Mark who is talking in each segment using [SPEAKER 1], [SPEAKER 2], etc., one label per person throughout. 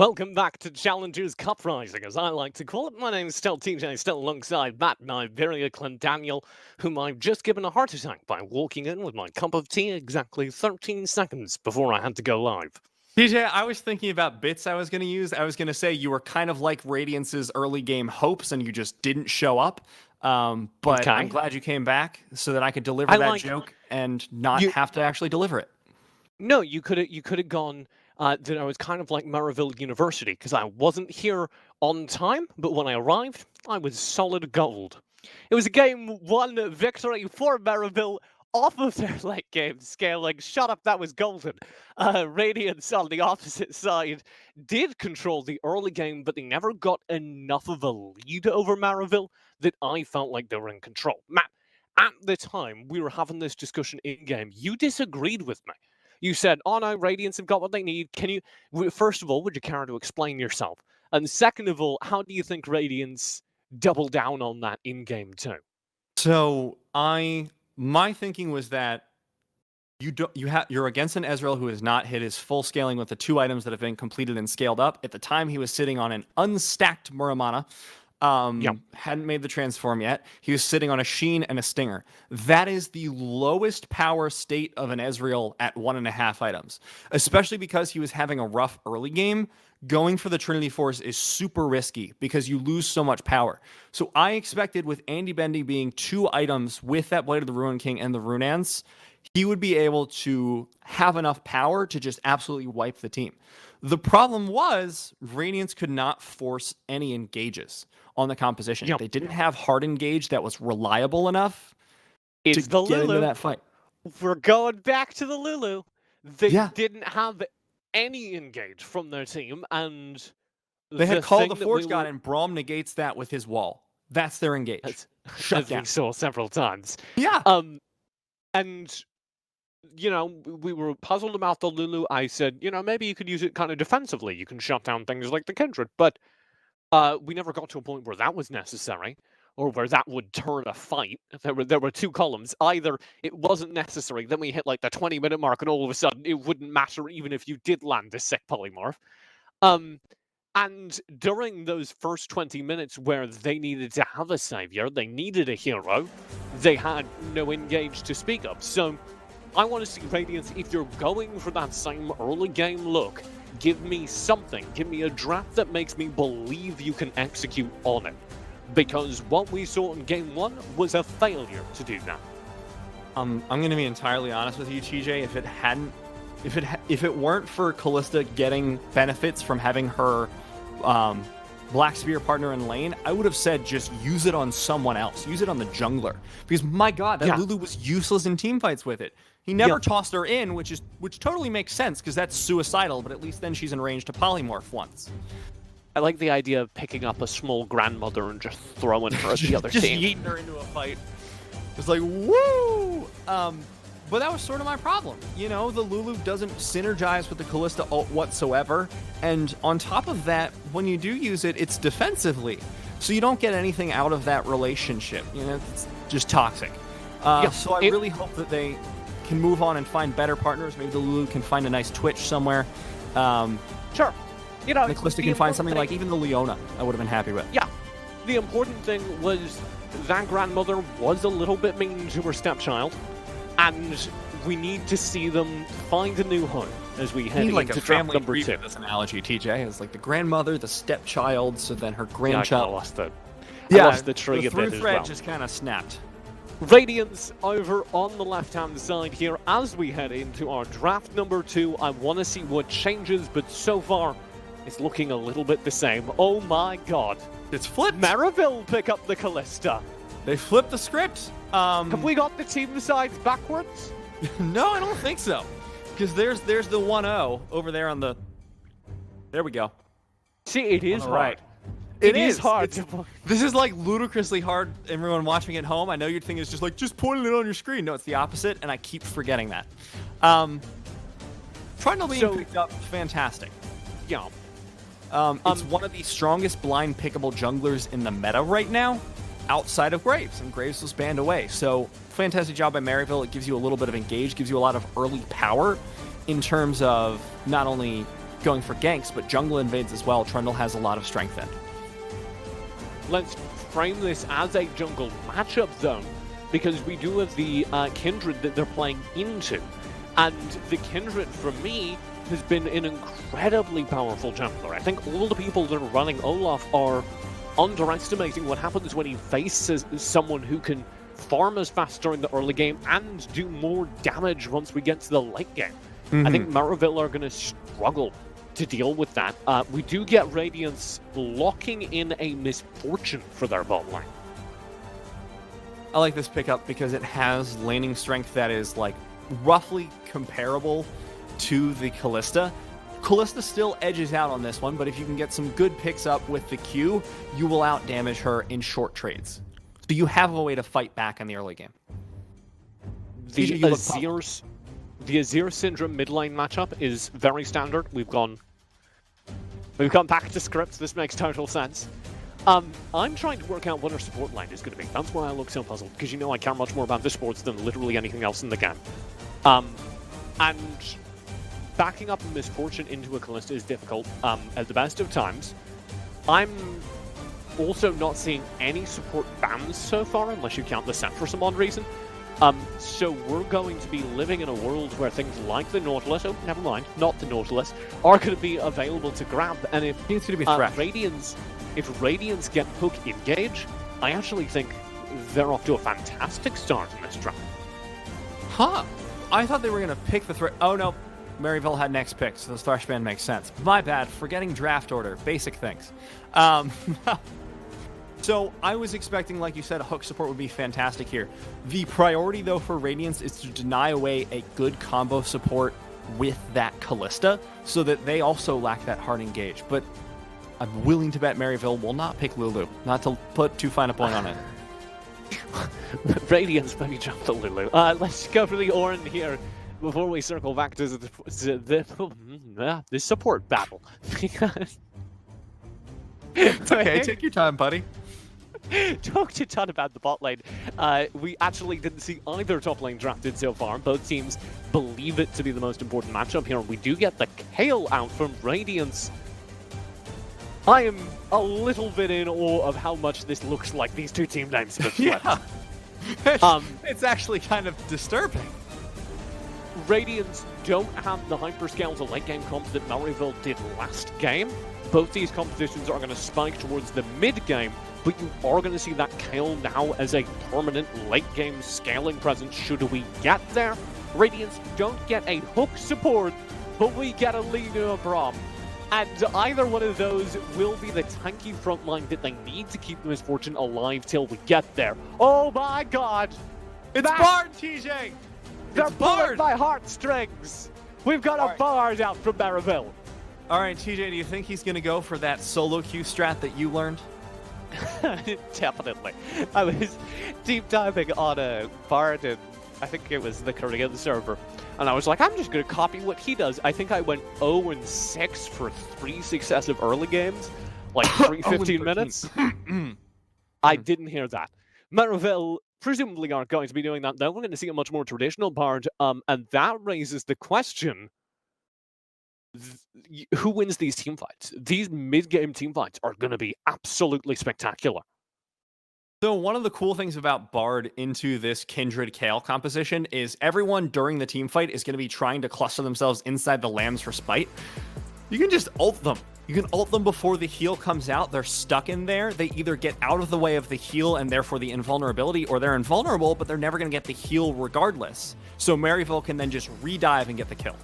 [SPEAKER 1] Welcome back to Challengers Uprising, as I like to call it. My name is still TJ, still alongside Matt and Iberia Clint Daniel, whom I've just given a heart attack by walking in with my cup of tea exactly 13 seconds before I had to go live.
[SPEAKER 2] TJ, I was thinking about bits I was going to use. I was going to say you were kind of like Radiance's early game hopes and you just didn't show up. But
[SPEAKER 1] Okay.
[SPEAKER 2] I'm glad you came back so that I could deliver that joke and not have to actually deliver it.
[SPEAKER 1] No, you could have gone that I was kind of like Maryville University, because I wasn't here on time, but when I arrived, I was solid gold. It was a game 1 victory for Maryville off of their late game scaling. Shut up, that was golden. Radiance on the opposite side did control the early game, but they never got enough of a lead over Maryville that I felt like they were in control. Matt, at the time we were having this discussion in-game, you disagreed with me. You said, oh no, Radiance have got what they need. Can you, first of all, would you care to explain yourself? And second of all, how do you think Radiance double down on that in-game too?
[SPEAKER 2] So my thinking was that you're against an Ezreal who has not hit his full scaling with the 2 items that have been completed and scaled up. At the time, he was sitting on an unstacked Muramana. Hadn't made the transform yet. He was sitting on a Sheen and a Stinger. That is the lowest power state of an Ezreal at 1.5 items, especially because he was having a rough early game. Going for the Trinity Force is super risky because you lose so much power. So I expected with Andy Bendy being 2 items with that Blade of the Ruin King and the Runance, he would be able to have enough power to just absolutely wipe the team. The problem was Radiance could not force any engages on the composition. Yep. They didn't have hard engage that was reliable enough to get into that fight.
[SPEAKER 1] We're going back to the Lulu. They didn't have any engage from their team, and
[SPEAKER 2] they had called the Forge God, and Braum negates that with his wall. That's their engage.
[SPEAKER 1] As we saw several times.
[SPEAKER 2] Yeah.
[SPEAKER 1] And you know, we were puzzled about the Lulu. I said, you know, maybe you could use it kind of defensively. You can shut down things like the Kindred, but we never got to a point where that was necessary, or where that would turn a fight. There were 2 columns. Either it wasn't necessary, then we hit like the 20-minute mark, and all of a sudden it wouldn't matter even if you did land a sick polymorph. And during those first 20 minutes where they needed to have a savior, they needed a hero, they had no engage to speak of. So I want to see Radiance, if you're going for that same early game look, give me something. Give me a draft that makes me believe you can execute on it. Because what we saw in game 1 was a failure to do that.
[SPEAKER 2] I'm going to be entirely honest with you, TJ. If it weren't for Kalista getting benefits from having her Black Spear partner in lane, I would have said just use it on someone else. Use it on the jungler. Because my god, that Lulu was useless in teamfights with it. He never tossed her in, which totally makes sense because that's suicidal, but at least then she's in range to polymorph once.
[SPEAKER 1] I like the idea of picking up a small grandmother and just throwing her at the other
[SPEAKER 2] just
[SPEAKER 1] team.
[SPEAKER 2] Just yeeting her into a fight. It's like, woo! But that was sort of my problem. You know, the Lulu doesn't synergize with the Kalista ult whatsoever. And on top of that, when you do use it, it's defensively. So you don't get anything out of that relationship. You know, it's just toxic. So I really hope that they can move on and find better partners. Maybe the Lulu can find a nice Twitch somewhere.
[SPEAKER 1] Sure. You know,
[SPEAKER 2] the Kalista can find something like even the Leona I would have been happy with.
[SPEAKER 1] Yeah. The important thing was that grandmother was a little bit mean to her stepchild. And we need to see them find a new home as we head into draft number 2.
[SPEAKER 2] This analogy, TJ, is like the grandmother, the stepchild, so then her grandchild.
[SPEAKER 1] I lost the tree a bit as well.
[SPEAKER 2] Just kind of snapped.
[SPEAKER 1] Radiance over on the left-hand side here as we head into our draft number 2. I want to see what changes, but so far it's looking a little bit the same. Oh my god.
[SPEAKER 2] It's flipped.
[SPEAKER 1] Maryville pick up the Kalista.
[SPEAKER 2] They flipped the script.
[SPEAKER 1] Have we got the team sides backwards?
[SPEAKER 2] No, I don't think so. Because there's the 1-0 over there on the... There we go.
[SPEAKER 1] See, it is hard.
[SPEAKER 2] Right. It is hard. This is like ludicrously hard, everyone watching at home. I know your thing is just like, just pointing it on your screen. No, it's the opposite, and I keep forgetting that. Trundle being picked up, fantastic.
[SPEAKER 1] Yeah.
[SPEAKER 2] It's one of the strongest blind pickable junglers in the meta right now, outside of Graves, and Graves was banned away. So, fantastic job by Maryville. It gives you a little bit of engage, gives you a lot of early power in terms of not only going for ganks, but jungle invades as well. Trundle has a lot of strength in.
[SPEAKER 1] Let's frame this as a jungle matchup zone, because we do have the Kindred that they're playing into. And the Kindred, for me, has been an incredibly powerful jungler. I think all the people that are running Olaf are underestimating what happens when he faces someone who can farm as fast during the early game and do more damage once we get to the late game. I think Maryville are going to struggle to deal with that. We do get Radiance locking in a misfortune for their bot lane.
[SPEAKER 2] I like this pickup because it has laning strength that is like roughly comparable to the Kalista. Kalista still edges out on this one, but if you can get some good picks up with the Q, you will out damage her in short trades. So you have a way to fight back in the early game.
[SPEAKER 1] The Azir Syndrome mid lane matchup is very standard. We've gone back to scripts. This makes total sense. I'm trying to work out what our support line is going to be. That's why I look so puzzled, because you know I care much more about this sports than literally anything else in the game. And backing up a misfortune into a Kalista is difficult at the best of times. I'm also not seeing any support bans so far, unless you count the set for some odd reason. So we're going to be living in a world where things like the Nautilus, oh, never mind, not the Nautilus, are going to be available to grab. And if Radiance get hook engage, I actually think they're off to a fantastic start in this draft.
[SPEAKER 2] Huh. I thought they were going to pick the threat. Oh, no. Maryville had next pick, so the Thresh Band makes sense. My bad. Forgetting draft order. Basic things. So I was expecting, like you said, a hook support would be fantastic here. The priority, though, for Radiance is to deny away a good combo support with that Kalista so that they also lack that hard engage. But I'm willing to bet Maryville will not pick Lulu. Not to put too fine a point on it.
[SPEAKER 1] Radiance maybe jump the Lulu. Let's go for the Orin here before we circle back to the support battle.
[SPEAKER 2] It's okay, take your time, buddy.
[SPEAKER 1] Talked a ton about the bot lane. We actually didn't see either top lane drafted so far. Both teams believe it to be the most important matchup here. We do get the Kale out from Radiance. I am a little bit in awe of how much this looks like these two team names have flipped.
[SPEAKER 2] Yeah. It's actually kind of disturbing.
[SPEAKER 1] Radiance don't have the hyperscale to late game comp that Maryville did last game. Both these competitions are going to spike towards the mid game, but you are going to see that Kale now as a permanent late game scaling presence should we get there. Radiance don't get a hook support, but we get a Lina Braum. And either one of those will be the tanky front line that they need to keep the Misfortune alive till we get there. Oh my god!
[SPEAKER 2] It's Bard, TJ!
[SPEAKER 1] They're pulling my heartstrings! We've got a Bard out from Maryville.
[SPEAKER 2] Alright, TJ, do you think he's going to go for that solo Q strat that you learned?
[SPEAKER 1] Definitely. I was deep diving on a Bard and I think it was the Korean server. And I was like, I'm just going to copy what he does. I think I went 0-6 for 3 successive early games. Like 15 minutes. I didn't hear that. Maryville presumably aren't going to be doing that, though. We're going to see a much more traditional Bard. And that raises the question, who wins these team fights? These mid-game team fights are going to be absolutely spectacular.
[SPEAKER 2] So one of the cool things about Bard into this Kindred Kale composition is everyone during the team fight is going to be trying to cluster themselves inside the lambs for spite. You can just ult them. You can ult them before the heal comes out. They're stuck in there. They either get out of the way of the heal and therefore the invulnerability, or they're invulnerable, but they're never going to get the heal regardless. So Maryville can then just re-dive and get the kill.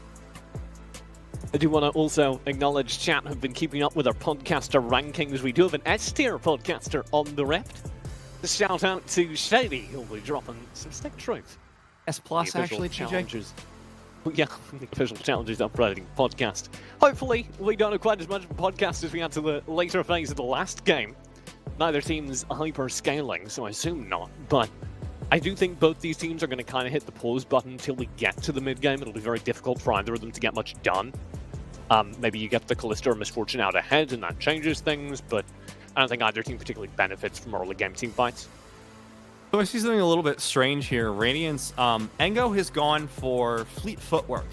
[SPEAKER 1] I do want to also acknowledge chat have been keeping up with our podcaster rankings. We do have an S-tier podcaster on the Rift. Shout out to Shady, who'll be dropping some stick truth.
[SPEAKER 2] S+, actually,
[SPEAKER 1] challenges. Yeah, the official challenges Uprising podcast. Hopefully, we don't have quite as much of a podcast as we had to the later phase of the last game. Neither team's hyper scaling, so I assume not. But I do think both these teams are going to kind of hit the pause button until we get to the mid game. It'll be very difficult for either of them to get much done. Maybe you get the Kalista or Misfortune out ahead, and that changes things, but I don't think either team particularly benefits from early game team fights.
[SPEAKER 2] So I see something a little bit strange here. Radiance, Engo has gone for Fleet Footwork.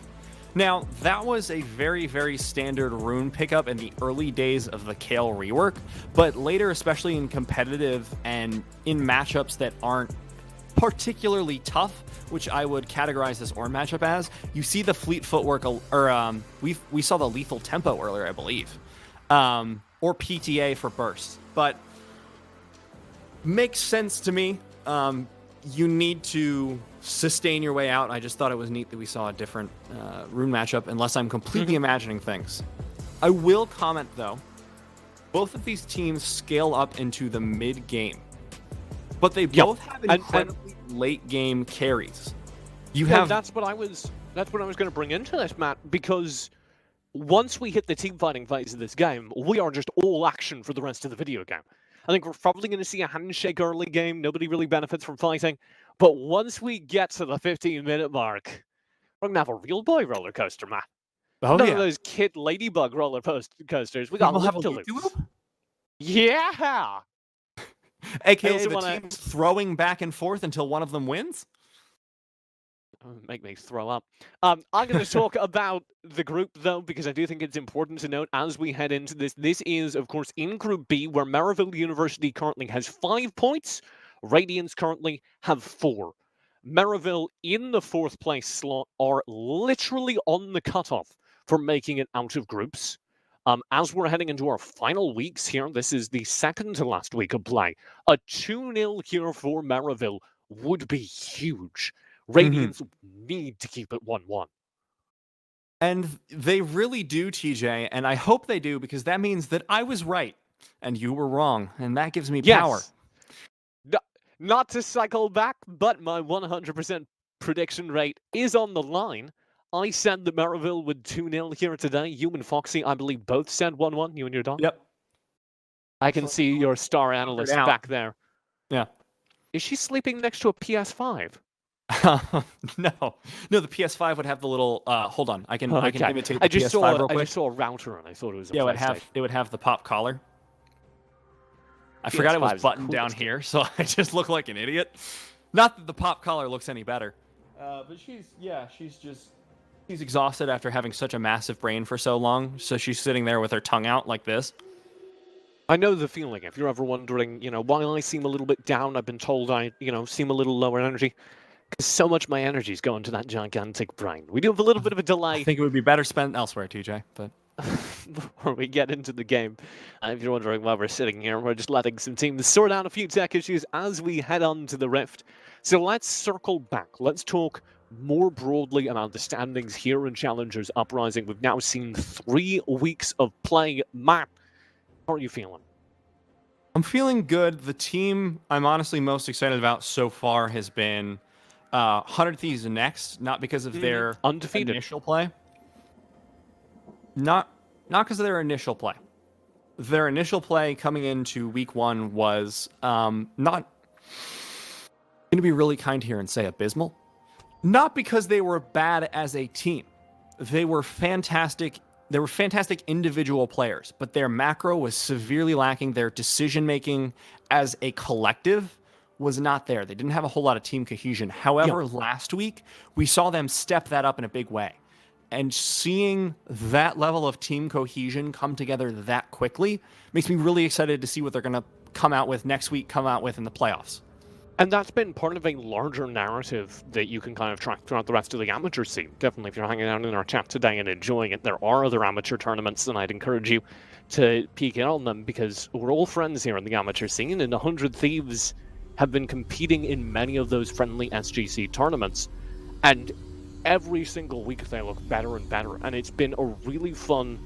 [SPEAKER 2] Now, that was a very, very standard rune pickup in the early days of the Kale rework, but later, especially in competitive and in matchups that aren't particularly tough, which I would categorize this Ornn matchup as, you see the fleet footwork, or we saw the lethal tempo earlier, I believe, or PTA for bursts, but makes sense to me. You need to sustain your way out. I just thought it was neat that we saw a different rune matchup, unless I'm completely imagining things. I will comment, though, both of these teams scale up into the mid-game, but they both have incredibly late-game carries.
[SPEAKER 1] That's what I was going to bring into this, Matt, because once we hit the team fighting phase of this game, we are just all action for the rest of the video game. I think we're probably going to see a handshake early game. Nobody really benefits from fighting. But once we get to the 15-minute mark, we're going to have a real boy roller coaster, Matt.
[SPEAKER 2] Oh,
[SPEAKER 1] None of those kid ladybug roller coasters. We got
[SPEAKER 2] We'll have a
[SPEAKER 1] loop-de-loops.
[SPEAKER 2] loop-de-loop?
[SPEAKER 1] Yeah!
[SPEAKER 2] AKA the teams throwing back and forth until one of them wins?
[SPEAKER 1] Make me throw up. I'm going to talk about the group, though, because I do think it's important to note as we head into this. This is, of course, in Group B, where Maryville University currently has 5 points. Radiance currently have 4. Maryville in the 4th place slot are literally on the cutoff for making it out of groups. As we're heading into our final weeks here, this is the second to last week of play. A 2-0 here for Maryville would be huge. Radiance need to keep it 1-1.
[SPEAKER 2] And they really do, TJ, and I hope they do, because that means that I was right and you were wrong, and that gives me power.
[SPEAKER 1] Not to cycle back, but my 100% prediction rate is on the line. I said that Maryville would 2-0 here today. You and Foxy, I believe, both said 1-1, you and your dog.
[SPEAKER 2] Yep.
[SPEAKER 1] I can see your star analyst back there.
[SPEAKER 2] Yeah.
[SPEAKER 1] Is she sleeping next to a PS5?
[SPEAKER 2] No, the PS5 would have the little. Hold on, I can imitate the PS5 real quick.
[SPEAKER 1] I just saw a router and I thought it was.
[SPEAKER 2] It would have the pop collar. I forgot it was buttoned down here, so I just look like an idiot. Not that the pop collar looks any better, but she's exhausted after having such a massive brain for so long, so she's sitting there with her tongue out like this.
[SPEAKER 1] I know the feeling. If you're ever wondering, why I seem a little bit down, I've been told I, seem a little lower energy. Because so much of my energy is going to that gigantic brain. We do have a little bit of a delay.
[SPEAKER 2] I think it would be better spent elsewhere, TJ. But
[SPEAKER 1] before we get into the game, if you're wondering why we're sitting here, we're just letting some teams sort out a few tech issues as we head on to the Rift. So let's circle back. Let's talk more broadly about the standings here in Challengers Uprising. We've now seen 3 weeks of play. Matt, how are you feeling?
[SPEAKER 2] I'm feeling good. The team I'm honestly most excited about so far has been 100 Thieves next, not because of their
[SPEAKER 1] undefeated
[SPEAKER 2] initial play. Not because of their initial play. Their initial play coming into week 1 was not going to be really kind here and say abysmal. Not because they were bad as a team. They were fantastic. They were fantastic individual players, but their macro was severely lacking. Their decision-making as a collective was not there. They didn't have a whole lot of team cohesion. However, last week, we saw them step that up in a big way. And seeing that level of team cohesion come together that quickly makes me really excited to see what they're going to come out with next week, come out with in the playoffs.
[SPEAKER 1] And that's been part of a larger narrative that you can kind of track throughout the rest of the amateur scene. Definitely, if you're hanging out in our chat today and enjoying it, there are other amateur tournaments, and I'd encourage you to peek in on them, because we're all friends here in the amateur scene, and 100 Thieves have been competing in many of those friendly SGC tournaments, and every single week they look better and better, and it's been a really fun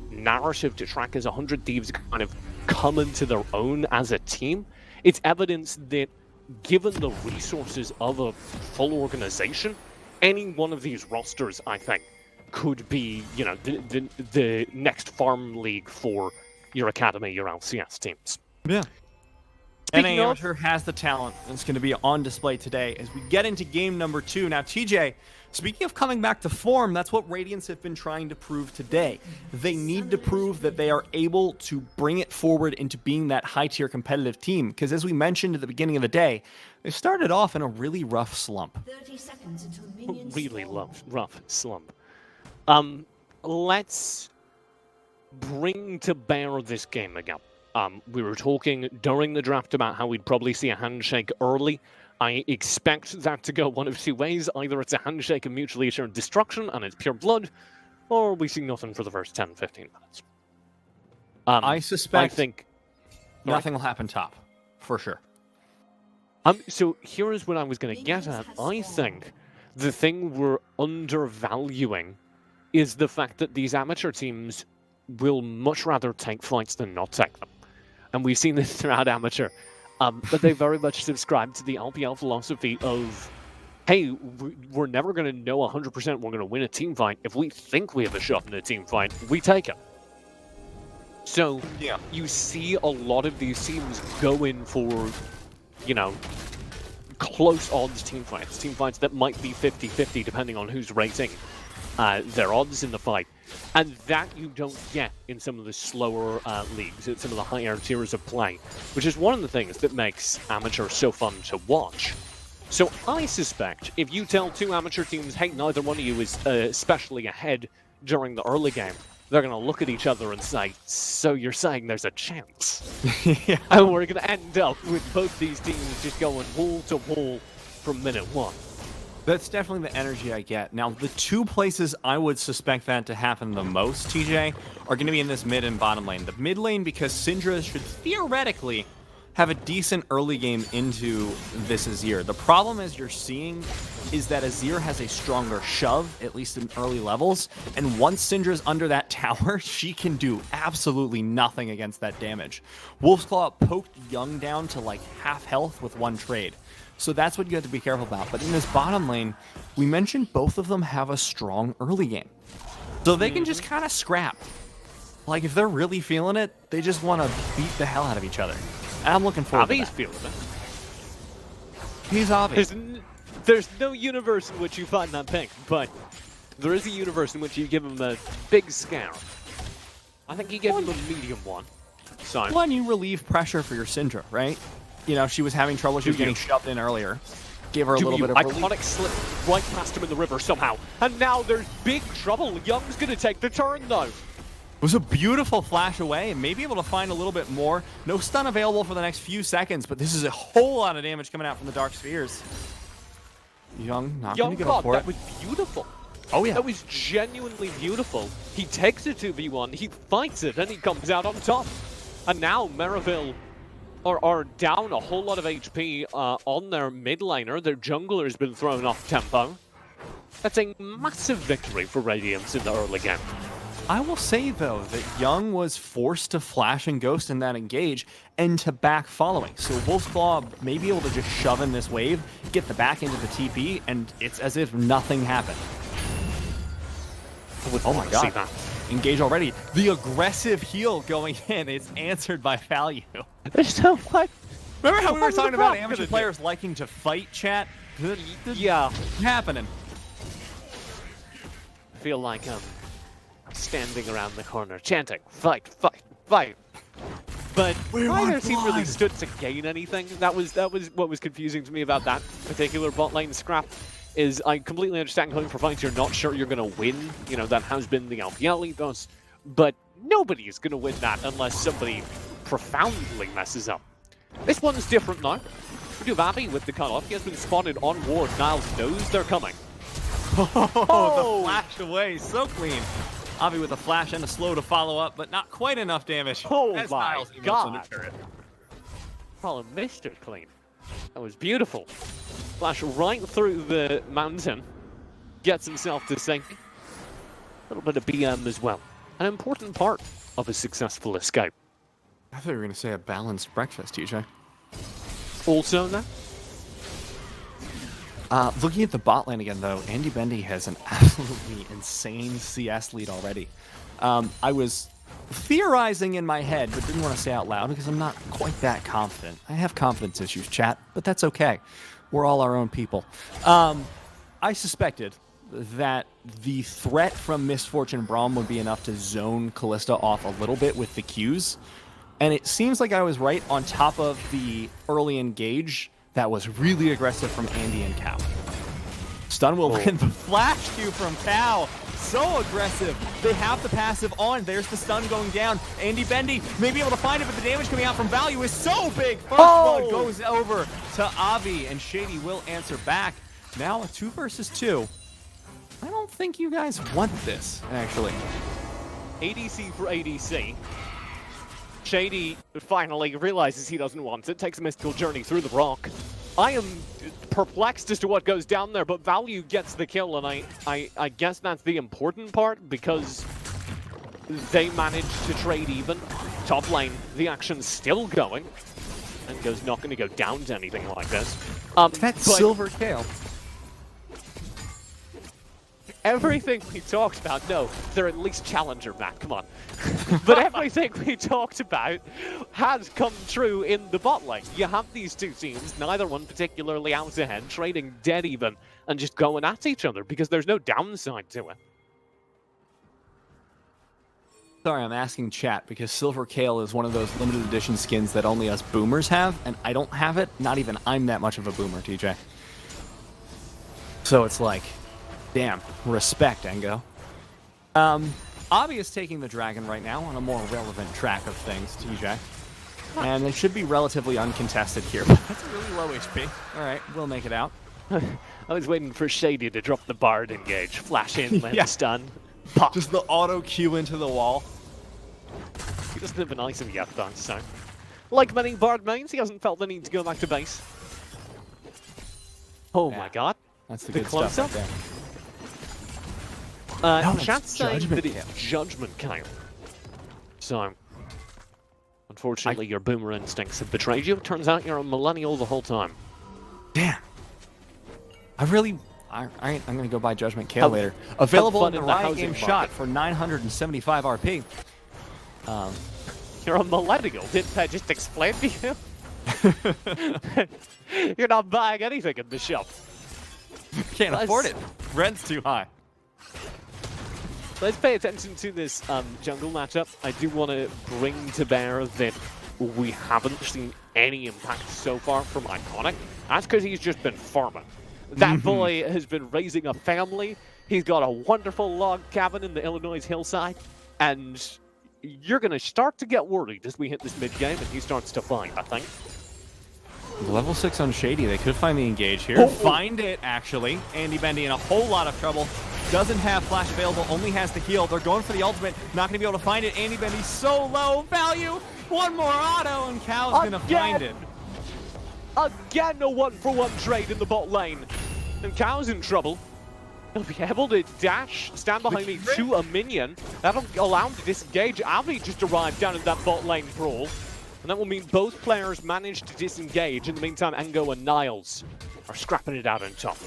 [SPEAKER 1] narrative to track as 100 Thieves kind of come into their own as a team. It's evidence that given the resources of a full organization, any one of these rosters, I think, could be, the next farm league for your academy, your LCS teams.
[SPEAKER 2] Yeah. NA Amateur has the talent, and it's going to be on display today as we get into game number 2. Now, TJ, speaking of coming back to form, that's what Radiance have been trying to prove today. They need to prove that they are able to bring it forward into being that high-tier competitive team, because as we mentioned at the beginning of the day, they started off in a really rough slump.
[SPEAKER 3] 30 seconds until minions
[SPEAKER 1] Really rough slump. Let's bring to bear this game again. We were talking during the draft about how we'd probably see a handshake early. I expect that to go one of two ways. Either it's a handshake of mutually assured destruction and it's pure blood, or we see nothing for the first 10, 15 minutes.
[SPEAKER 2] I suspect
[SPEAKER 1] I think
[SPEAKER 2] nothing will happen top, for sure.
[SPEAKER 1] So here is what I was going to get at. I think the thing we're undervaluing is the fact that these amateur teams will much rather take fights than not take them. And we've seen this throughout amateur. But they very much subscribe to the LPL philosophy of, hey, we're never going to know 100% we're going to win a team fight. If we think we have a shot in a team fight, we take it. So
[SPEAKER 2] Yeah.
[SPEAKER 1] you see a lot of these teams go in for, you know, close odds team fights that might be 50-50 depending on who's rating their odds in the fight. And that you don't get in some of the slower leagues, in some of the higher tiers of play, which is one of the things that makes amateur so fun to watch. So I suspect if you tell two amateur teams, hey, neither one of you is especially ahead during the early game, they're going to look at each other and say, so you're saying there's a chance?
[SPEAKER 2] Yeah.
[SPEAKER 1] And we're going to end up with both these teams just going wall to wall from minute one.
[SPEAKER 2] That's definitely the energy I get. Now, the two places I would suspect that to happen the most, TJ, are going to be in this mid and bottom lane. The mid lane, because Syndra should theoretically have a decent early game into this Azir. The problem, as you're seeing, is that Azir has a stronger shove, at least in early levels, and once Syndra's under that tower, she can do absolutely nothing against that damage. Wolf's Claw poked Young down to like half health with one trade. So that's what you have to be careful about. But in this bottom lane, we mentioned both of them have a strong early game. So they can just kind of scrap. Like, if they're really feeling it, they just want to beat the hell out of each other. And I'm looking forward to that.
[SPEAKER 1] Avi's feeling it.
[SPEAKER 2] He's obvious.
[SPEAKER 1] There's no universe in which you find that pink, but there is a universe in which you give him a big scare. I think you give him a medium one. So
[SPEAKER 2] One, you relieve pressure for your Syndra, right? You know, she was having trouble. She was getting shoved in earlier. Give her a little bit of relief.
[SPEAKER 1] Iconic slip right past him in the river somehow. And now there's big trouble. Young's going to take the turn, though.
[SPEAKER 2] It was a beautiful flash away and maybe able to find a little bit more. No stun available for the next few seconds, but this is a whole lot of damage coming out from the Dark Spheres. Young not going to get up for
[SPEAKER 1] that
[SPEAKER 2] it.
[SPEAKER 1] was beautiful.
[SPEAKER 2] Oh, yeah.
[SPEAKER 1] That was genuinely beautiful. He takes a 2v1, he fights it, and he comes out on top. And now Maryville are down a whole lot of HP on their mid laner. Their jungler has been thrown off tempo. That's a massive victory for Radiance in the early game.
[SPEAKER 2] I will say, though, that Young was forced to flash and ghost in that engage and to back following. So Wolf's Claw may be able to just shove in this wave, get the back into the TP, and it's as if nothing happened. Oh my god. Engage already. The aggressive heal going in is answered by value.
[SPEAKER 1] There's so much.
[SPEAKER 2] Remember how we were talking about amateur players liking to fight, chat?
[SPEAKER 1] Yeah.
[SPEAKER 2] Happening.
[SPEAKER 1] I feel like I'm standing around the corner chanting, fight, fight, fight. But neither team really stood to gain anything. That was what was confusing to me about that particular bot lane scrap. Is I completely understand going for fights you're not sure you're going to win. You know, that has been the LPL ethos. But nobody is going to win that unless somebody profoundly messes up. This one's different now. We do have Abby with the cutoff. He has been spotted on ward. Niles knows they're coming.
[SPEAKER 2] Oh, the flash away. So clean. Abby with a flash and a slow to follow up, but not quite enough damage.
[SPEAKER 1] Oh
[SPEAKER 2] as
[SPEAKER 1] my
[SPEAKER 2] Niles
[SPEAKER 1] god. Probably missed it clean. That was beautiful. Flash right through the mountain. Gets himself to safety. A little bit of BM as well. An important part of a successful escape.
[SPEAKER 2] I thought you were going to say a balanced breakfast, TJ.
[SPEAKER 1] Also now?
[SPEAKER 2] Looking at the bot lane again, though, Andy Bendy has an absolutely insane CS lead already. I was theorizing in my head, but didn't want to say out loud because I'm not quite that confident. I have confidence issues, chat, but that's okay. We're all our own people. I suspected that the threat from Misfortune Braum would be enough to zone Callista off a little bit with the Qs. And it seems like I was right on top of the early engage that was really aggressive from Andy and Cow. Stun will win the flash Q from Cow. so aggressive. They have the passive on. There's the stun going down. Andy Bendy may be able to find it, but the damage coming out from Value is so big. First blood goes over to Avi, and Shady will answer back. Now a 2 versus 2. I don't think you guys want this, actually.
[SPEAKER 1] ADC for ADC. Shady finally realizes he doesn't want it, takes a mystical journey through the rock. I am perplexed as to what goes down there, but Value gets the kill, and I guess that's the important part, because they managed to trade even. Top lane, the action's still going, and goes not going to go down to anything like this.
[SPEAKER 2] That's Silver Kale.
[SPEAKER 1] Everything we talked about, no, they're at least challenger, Matt, come on. But everything we talked about has come true in the bot lane. You have these two teams, neither one particularly out ahead, trading dead even, and just going at each other, because there's no downside to it.
[SPEAKER 2] Sorry, I'm asking chat, because Silver Kale is one of those limited edition skins that only us boomers have, and I don't have it. Not even I'm that much of a boomer, TJ. So it's like, damn, respect, Engo. Avi is taking the dragon right now on a more relevant track of things, TJ. And it should be relatively uncontested here, but that's a really low HP. All right, we'll make it out.
[SPEAKER 1] I was waiting for Shady to drop the Bard engage, flash in, land the stun, pop.
[SPEAKER 2] Just the auto Q into the wall.
[SPEAKER 1] He doesn't have an item yet, though, so. Like many Bard mains, he hasn't felt the need to go back to base. Oh my god.
[SPEAKER 2] That's the good stuff right there.
[SPEAKER 1] Chat's saying that it's Judgment Kale. So, unfortunately, your boomer instincts have betrayed you. Turns out you're a millennial the whole time.
[SPEAKER 2] Damn. I'm going to go buy Judgment Kale later. Available in the Riot Game Shot for 975 RP.
[SPEAKER 1] You're a millennial. Didn't I just explain to you? You're not buying anything in the shop.
[SPEAKER 2] Can't afford it. Rent's too high.
[SPEAKER 1] Let's pay attention to this jungle matchup. I do want to bring to bear that we haven't seen any impact so far from Iconic. That's because he's just been farming. That boy has been raising a family. He's got a wonderful log cabin in the Illinois hillside. And you're going to start to get worried as we hit this mid-game and he starts to find, I think.
[SPEAKER 2] Level 6 on Shady. They could find the engage here. Find it, actually. Andy Bendy in a whole lot of trouble. Doesn't have flash available, only has the heal. They're going for the ultimate. Not going to be able to find it. Andy Bendy so low. Value. One more auto, and Cal's going to find it.
[SPEAKER 1] Again, a 1-for-1 trade in the bot lane. And Cal's in trouble. He'll be able to dash, stand behind me to a minion. That'll allow him to disengage. Avi just arrived down in that bot lane brawl. And that will mean both players manage to disengage. In the meantime, Engo and Niles are scrapping it out on top.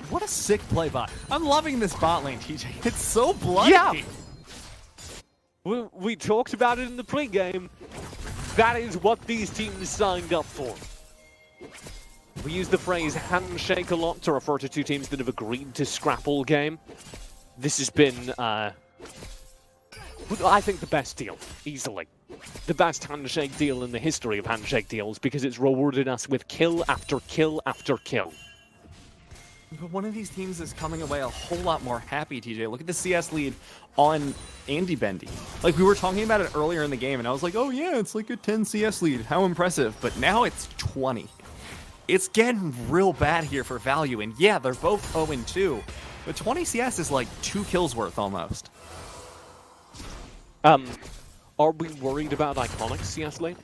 [SPEAKER 2] What a sick play bot. I'm loving this bot lane, TJ. It's so bloody.
[SPEAKER 1] Yeah. We talked about it in the pregame. That is what these teams signed up for. We use the phrase handshake a lot to refer to two teams that have agreed to scrap all game. This has been, I think, the best deal, easily. The best handshake deal in the history of handshake deals, because it's rewarded us with kill after kill after kill.
[SPEAKER 2] But one of these teams is coming away a whole lot more happy, TJ. Look at the CS lead on Andy Bendy. Like, we were talking about it earlier in the game, and I was like, oh yeah, it's like a 10 CS lead. How impressive. But now it's 20. It's getting real bad here for Value, and yeah, they're both 0-2. But 20 CS is like 2 kills worth almost.
[SPEAKER 1] Are we worried about Iconic CS lane?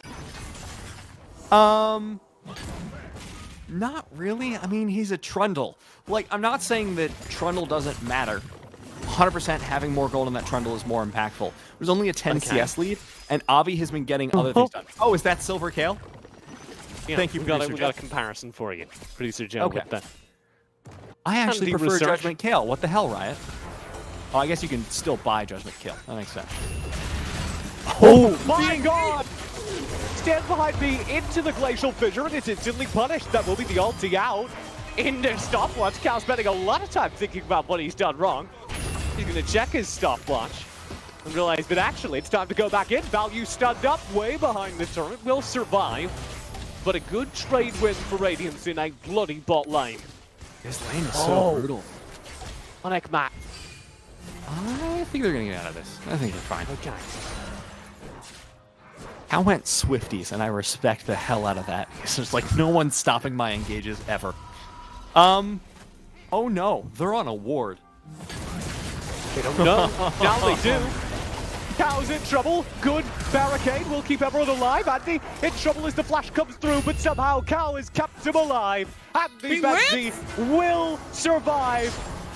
[SPEAKER 2] Not really. I mean, he's a Trundle. Like, I'm not saying that Trundle doesn't matter. 100% having more gold on that Trundle is more impactful. There's only a 10 CS lead, and Avi has been getting other things done. Oh, is that Silver Kale?
[SPEAKER 1] Yeah, Thank you, we got a comparison for you, Producer Joe.
[SPEAKER 2] Okay.
[SPEAKER 1] With that.
[SPEAKER 2] I actually prefer Judgment Kale. What the hell, Riot? Oh, I guess you can still buy Judgment Kale. That makes sense.
[SPEAKER 1] Oh my god! Stand behind me into the Glacial Fissure, and it's instantly punished. That will be the ulti out. Into stopwatch. Cal's spending a lot of time thinking about what he's done wrong. He's going to check his stopwatch and realize that actually it's time to go back in. Value stunned up way behind the turret. Will survive. But a good trade win for Radiance in a bloody bot lane.
[SPEAKER 2] This lane is so brutal.
[SPEAKER 1] Onyx Matt.
[SPEAKER 2] I think they're going to get out of this. I think they're fine.
[SPEAKER 1] Okay.
[SPEAKER 2] I went Swifties, and I respect the hell out of that. Because there's like no one stopping my engages ever. Oh no, they're on a ward.
[SPEAKER 1] They don't know. Now they do. Cow's in trouble. Good barricade will keep everyone alive. Andy in trouble as the flash comes through, but somehow Cow has kept him alive. Andy Benzie will survive.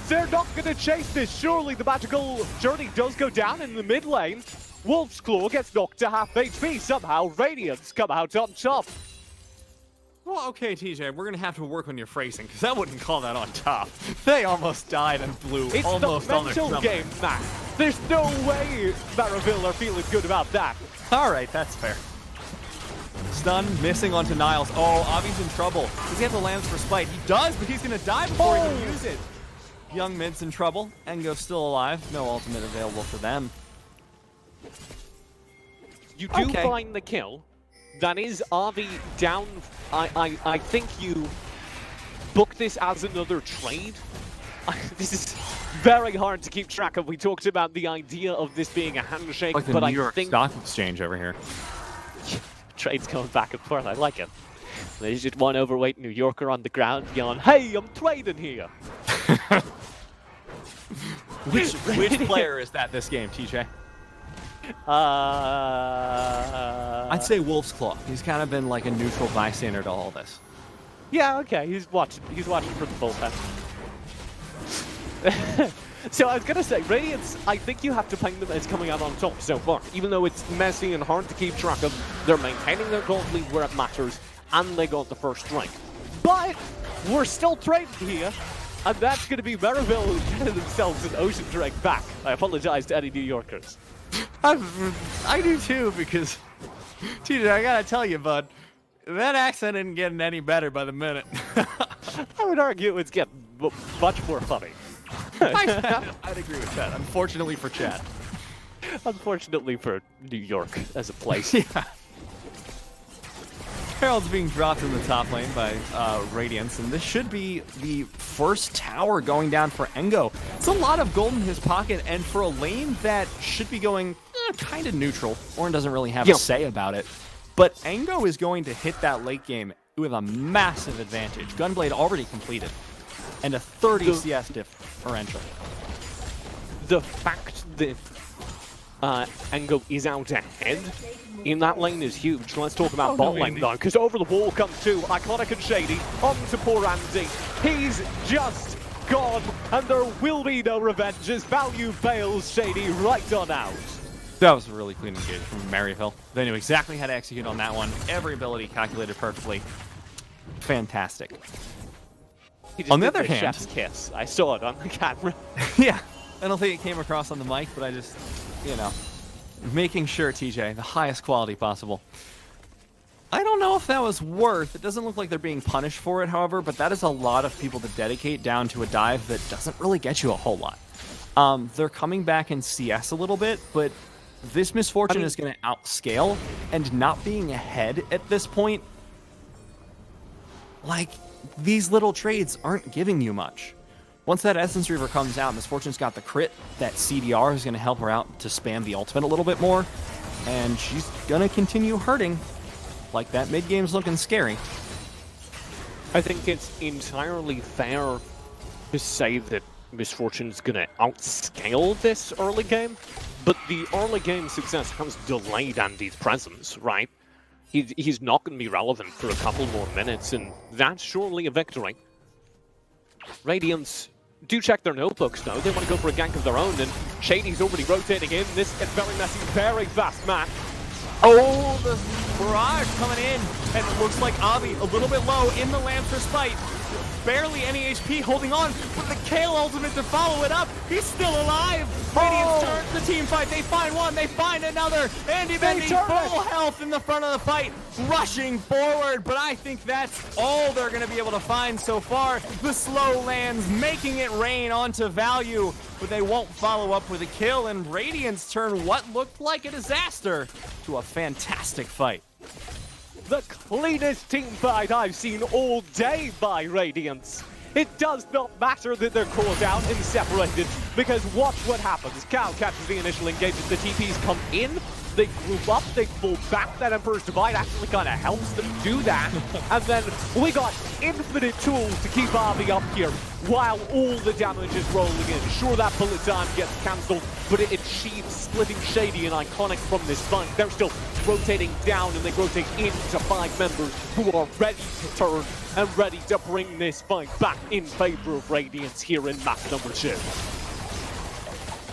[SPEAKER 1] They're not going to chase this. Surely the magical journey does go down in the mid lane. Wolf's Claw gets knocked to half HP. Somehow Radiance come out on top.
[SPEAKER 2] Well, okay, TJ, we're going to have to work on your phrasing, because I wouldn't call that on top. They almost died and blew
[SPEAKER 1] It's
[SPEAKER 2] almost
[SPEAKER 1] the
[SPEAKER 2] all their
[SPEAKER 1] mental
[SPEAKER 2] stomach.
[SPEAKER 1] game, Matt. There's no way Maryville are feeling good about that.
[SPEAKER 2] All right, that's fair. Stun missing onto Niles. Oh, Avi's in trouble. Does he have the lambs for spite? He does, but he's going to die before he can use it. Young Mid's in trouble. Engo's still alive. No ultimate available for them.
[SPEAKER 1] You do find the kill. That is Avi down. I think you book this as another trade. This is very hard to keep track of. We talked about the idea of this being a handshake,
[SPEAKER 2] Like the
[SPEAKER 1] but
[SPEAKER 2] New
[SPEAKER 1] I
[SPEAKER 2] York
[SPEAKER 1] think
[SPEAKER 2] Stock Exchange over here.
[SPEAKER 1] trade's going back and forth. I like it. There's just one overweight New Yorker on the ground yelling, "Hey, I'm trading here."
[SPEAKER 2] Which player is that this game, TJ? I'd say Wolf's Claw. He's kind of been like a neutral bystander to all this.
[SPEAKER 1] Yeah, okay. He's watching for the bullpen. So I was gonna say, Radiance, I think you have to paint them as coming out on top so far. Even though it's messy and hard to keep track of, they're maintaining their gold lead where it matters, and they got the first strike. But we're still trading here, and that's gonna be Maryville getting themselves an Ocean Drake back. I apologize to any New Yorkers.
[SPEAKER 2] I do too, because, TJ, I gotta tell you, bud, that accent isn't getting any better by the minute.
[SPEAKER 1] I would argue it's getting much more funny.
[SPEAKER 2] I'd agree with that, unfortunately for Chad.
[SPEAKER 1] Unfortunately for New York as a place.
[SPEAKER 2] Yeah. Herald's being dropped in the top lane by Radiance, and this should be the first tower going down for Engo. It's a lot of gold in his pocket, and for a lane that should be going kind of neutral. Orin doesn't really have a say about it, but Engo is going to hit that late game with a massive advantage. Gunblade already completed, and a 30 CS differential.
[SPEAKER 1] The fact that Engo is out ahead in that lane is huge. Let's talk about bot lane though, because over the wall comes two, Iconic and Shady, onto poor Andy. He's just gone, and there will be no revenge as Value bails Shady right on out.
[SPEAKER 2] That was a really clean engage from Maryville. They knew exactly how to execute on that one. Every ability calculated perfectly. Fantastic.
[SPEAKER 1] He just
[SPEAKER 2] On the
[SPEAKER 1] did
[SPEAKER 2] other hand,
[SPEAKER 1] chef's kiss. I saw it on the camera.
[SPEAKER 2] Yeah, I don't think it came across on the mic, but I just, you know, making sure, TJ, the highest quality possible. I don't know if that was worth. It doesn't look like they're being punished for it, however, but that is a lot of people to dedicate down to a dive that doesn't really get you a whole lot. They're coming back in CS a little bit, but this Misfortune is going to outscale, and not being ahead at this point, like, these little trades aren't giving you much. Once that Essence Reaver comes out, Misfortune's got the crit. That CDR is going to help her out to spam the ultimate a little bit more, and she's going to continue hurting. Like, that mid-game's looking scary.
[SPEAKER 1] I think it's entirely fair to say that Misfortune's going to outscale this early game, but the early game success has delayed Andy's presence, right? He's not going to be relevant for a couple more minutes, and that's surely a victory. Radiance do check their notebooks, though. They want to go for a gank of their own, and Shady's already rotating in. This gets very messy, very fast match.
[SPEAKER 2] Oh, the barrage coming in, and it looks like Avi a little bit low in the Lambs for Spite. Barely any HP, holding on with the Kale ultimate to follow it up. He's still alive. Radiance turns the team fight. They find one, they find another. Andy Bendy full health in the front of the fight, rushing forward, but I think that's all they're going to be able to find so far. The slow lands, making it rain onto Value, but they won't follow up with a kill, and Radiance turn what looked like a disaster to a fantastic fight.
[SPEAKER 1] The cleanest team fight I've seen all day by Radiance. it does not matter that they're caught out and separated, because watch what happens. Cal catches the initial engagement, the TPs come in, they group up, they pull back. That Emperor's Divide actually kind of helps them do that. And then we got infinite tools to keep Avi up here while all the damage is rolling in. Sure, that bullet time gets cancelled, but it achieves splitting Shady and Iconic from this fight. They're still rotating down, and they rotate into 5 members who are ready to turn and ready to bring this fight back in favor of Radiance here in map number 2.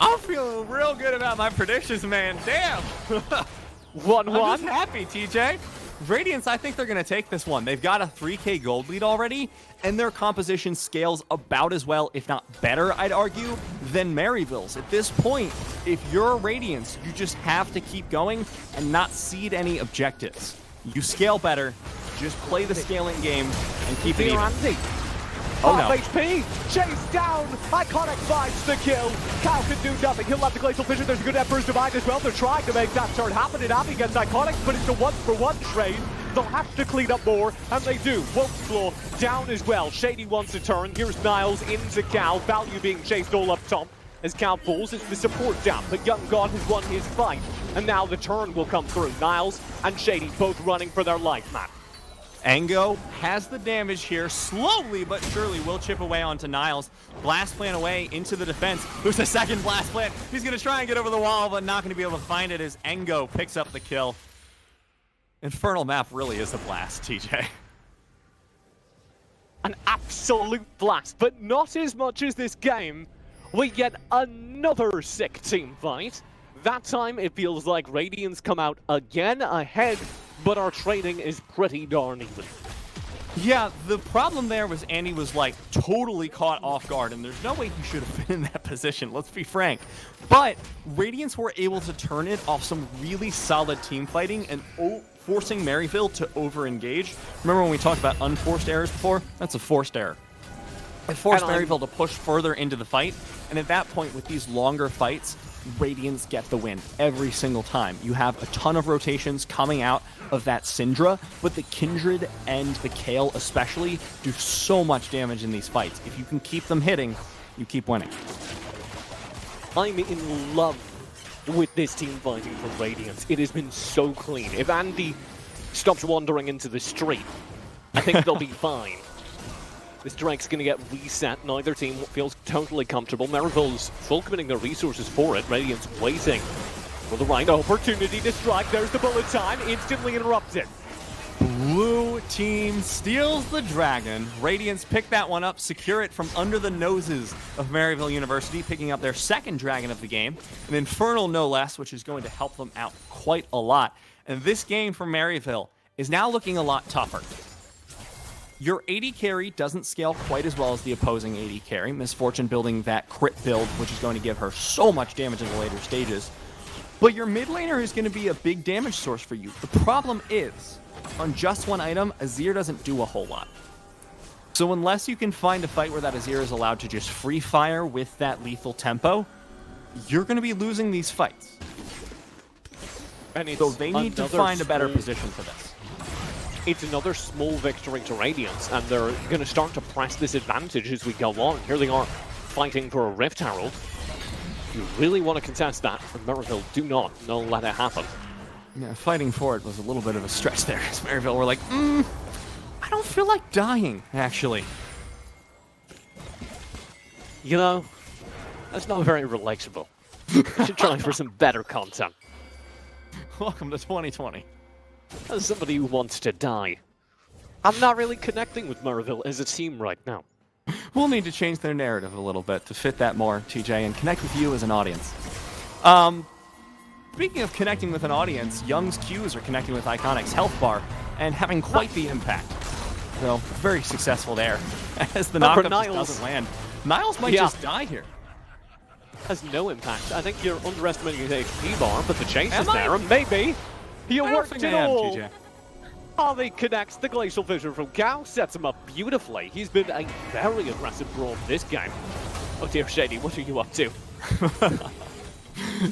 [SPEAKER 2] I'm feeling real good about my predictions, man. Damn.
[SPEAKER 1] 1-1.
[SPEAKER 2] I'm just happy, TJ. Radiance, I think they're going to take this one. They've got a 3K gold lead already, and their composition scales about as well, if not better, I'd argue, than Maryville's. At this point, if you're Radiance, you just have to keep going and not cede any objectives. You scale better, just play the scaling game and keep it even. Oh, no.
[SPEAKER 1] HP, chase down, Iconic finds the kill. Cal can do nothing, he'll have the Glacial Vision, there's a good Emperor's Divide as well. They're trying to make that turn happen, and Abby gets Iconic, but it's a 1-for-1 trade. They'll have to clean up more, and they do. Wolfsclaw down as well. Shady wants to turn, here's Niles into Cal, Value being chased all up top. As Cal falls, it's the support down, but Young God has won his fight, and now the turn will come through. Niles and Shady both running for their life, Matt.
[SPEAKER 2] Ango has the damage here, slowly but surely will chip away onto Niles. Blast plant away into the defense. There's a second blast plant. He's going to try and get over the wall, but not going to be able to find it as Ango picks up the kill. Infernal map really is a blast, TJ.
[SPEAKER 1] An absolute blast, but not as much as this game. We get another sick team fight. That time it feels like Radiance come out again ahead, but our trading is pretty darn even.
[SPEAKER 2] Yeah, the problem there was Andy was like totally caught off guard, and there's no way he should have been in that position, let's be frank. But Radiance were able to turn it off some really solid team fighting and forcing Maryville to over-engage. Remember when we talked about unforced errors before? That's a forced error. It forced Maryville to push further into the fight, and at that point with these longer fights, Radiance get the win every single time. You have a ton of rotations coming out of that Syndra, but the Kindred and the Kale especially do so much damage in these fights. If you can keep them hitting, you keep winning.
[SPEAKER 1] I'm in love with this team fighting from Radiance. It has been so clean. If Andy stops wandering into the street, I think they'll be fine. This Drake's going to get reset. Neither team feels totally comfortable. Maryville's full committing their resources for it. Radiance waiting for the right opportunity to strike. There's the bullet time. Instantly interrupted.
[SPEAKER 2] Blue team steals the dragon. Radiance pick that one up, secure it from under the noses of Maryville University, picking up their second dragon of the game. An Infernal no less, which is going to help them out quite a lot. And this game for Maryville is now looking a lot tougher. Your AD carry doesn't scale quite as well as the opposing AD carry. Misfortune building that crit build, which is going to give her so much damage in the later stages. But your mid laner is going to be a big damage source for you. The problem is, on just one item, Azir doesn't do a whole lot. So unless you can find a fight where that Azir is allowed to just free fire with that lethal tempo, you're going to be losing these fights.
[SPEAKER 1] And
[SPEAKER 2] so they need to find a better position for this.
[SPEAKER 1] It's another small victory to Radiance, and they're going to start to press this advantage as we go on. Here they are fighting for a Rift Herald. You really want to contest that, and Maryville do not. No, let it happen.
[SPEAKER 2] Yeah, fighting for it was a little bit of a stretch there. As Maryville were like, I don't feel like dying, actually.
[SPEAKER 1] You know, that's not very relatable. I should try for some better content.
[SPEAKER 2] Welcome to 2020.
[SPEAKER 1] As somebody who wants to die, I'm not really connecting with Maryville as a team right now.
[SPEAKER 2] We'll need to change their narrative a little bit to fit that more, TJ, and connect with you as an audience. Speaking of connecting with an audience, Young's Qs are connecting with Iconic's health bar and having quite the impact. So, very successful there. As the knockup just doesn't land. Niles might just die here.
[SPEAKER 1] Has no impact. I think you're underestimating his HP bar, but the chase is there, and maybe you worked it all. Harvey connects the Glacial Vision from Cal, sets him up beautifully. He's been a very aggressive brawl this game. Oh dear, Shady, what are you up to?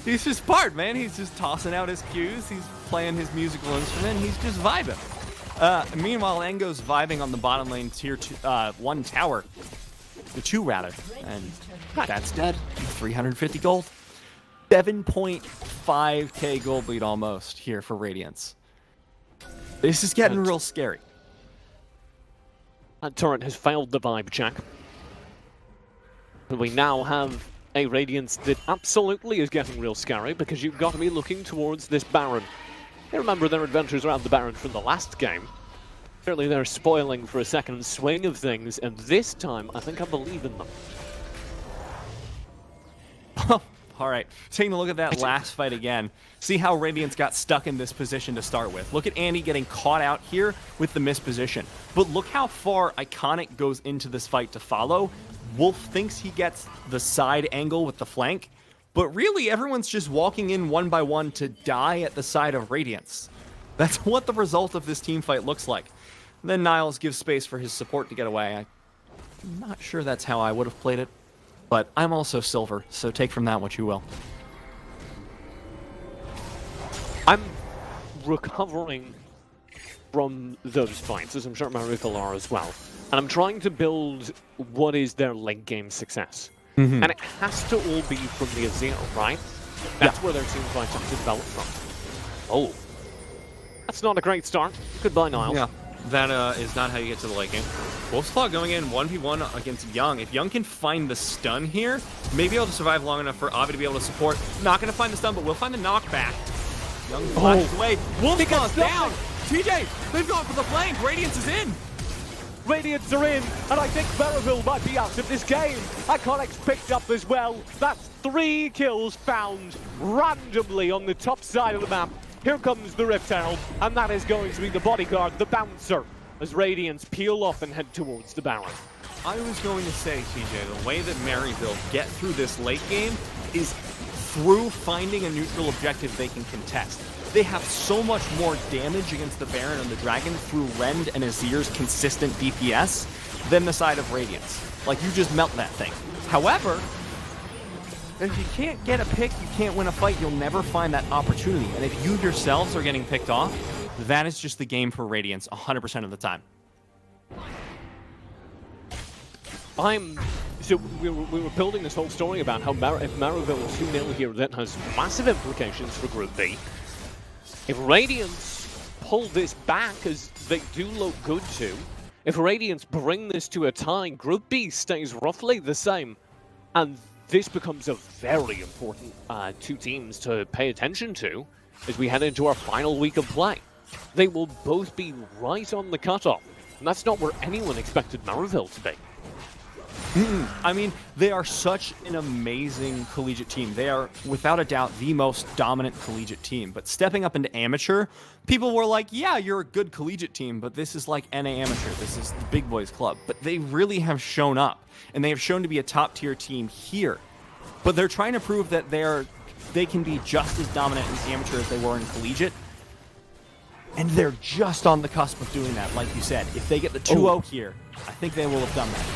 [SPEAKER 2] He's just part, man. He's just tossing out his cues. He's playing his musical instrument. He's just vibing. Meanwhile, Engo's vibing on the bottom lane tier 1 tower. The 2 rather. And that's dead. 350 gold. 7.5k gold lead almost here for Radiance. This is getting real scary.
[SPEAKER 1] That turret has failed the vibe check. And we now have a Radiance that absolutely is getting real scary because you've got to be looking towards this Baron. You remember their adventures around the Baron from the last game. Certainly they're spoiling for a second swing of things, and this time I think I believe in them.
[SPEAKER 2] All right, taking a look at that last fight again. See how Radiance got stuck in this position to start with. Look at Andy getting caught out here with the misposition. But look how far Iconic goes into this fight to follow. Wolf thinks he gets the side angle with the flank, but really everyone's just walking in one by one to die at the side of Radiance. That's what the result of this team fight looks like. Then Niles gives space for his support to get away. I'm not sure that's how I would have played it. But I'm also silver, so take from that what you will.
[SPEAKER 1] I'm recovering from those fights, as I'm sure Maryville are as well. And I'm trying to build what is their late game success. And it has to all be from the Azir, right? That's where their team fights have to develop from. Oh. That's not a great start. Goodbye, Niles.
[SPEAKER 2] Yeah. That is not how you get to the late game. Wolfsclaw going in 1v1 against Young. If Young can find the stun here, maybe able to survive long enough for Avi to be able to support. Not going to find the stun, but we'll find the knockback. Young flashes away. Wolfsclaw's down. TJ, they've gone for the flank. Radiance is in.
[SPEAKER 1] Radiance are in, and I think Maryville might be out of this game. Iconic's picked up as well. That's 3 kills found randomly on the top side of the map. Here comes the Rift Herald, and that is going to be the bodyguard, the bouncer, as Radiance peel off and head towards the Baron.
[SPEAKER 2] I was going to say, TJ, the way that Maryville get through this late game is through finding a neutral objective they can contest. They have so much more damage against the Baron and the Dragon through Rend and Azir's consistent DPS than the side of Radiance. Like, you just melt that thing. However, if you can't get a pick, you can't win a fight, you'll never find that opportunity. And if you yourselves are getting picked off, that is just the game for Radiance 100% of the time.
[SPEAKER 1] So we were building this whole story about how if Maryville is 2-0 here, that has massive implications for Group B. If Radiance pull this back, as they do look good to, if Radiance bring this to a tie, Group B stays roughly the same. And this becomes a very important 2 teams to pay attention to as we head into our final week of play. They will both be right on the cutoff, and that's not where anyone expected Maryville to be.
[SPEAKER 2] I mean, they are such an amazing collegiate team. They are, without a doubt, the most dominant collegiate team. But stepping up into amateur, people were like, yeah, you're a good collegiate team, but this is like NA amateur. This is the big boys club. But they really have shown up, and they have shown to be a top-tier team here. But they're trying to prove that they can be just as dominant in amateur as they were in collegiate. And they're just on the cusp of doing that, like you said. If they get the 2-0 here, I think they will have done that.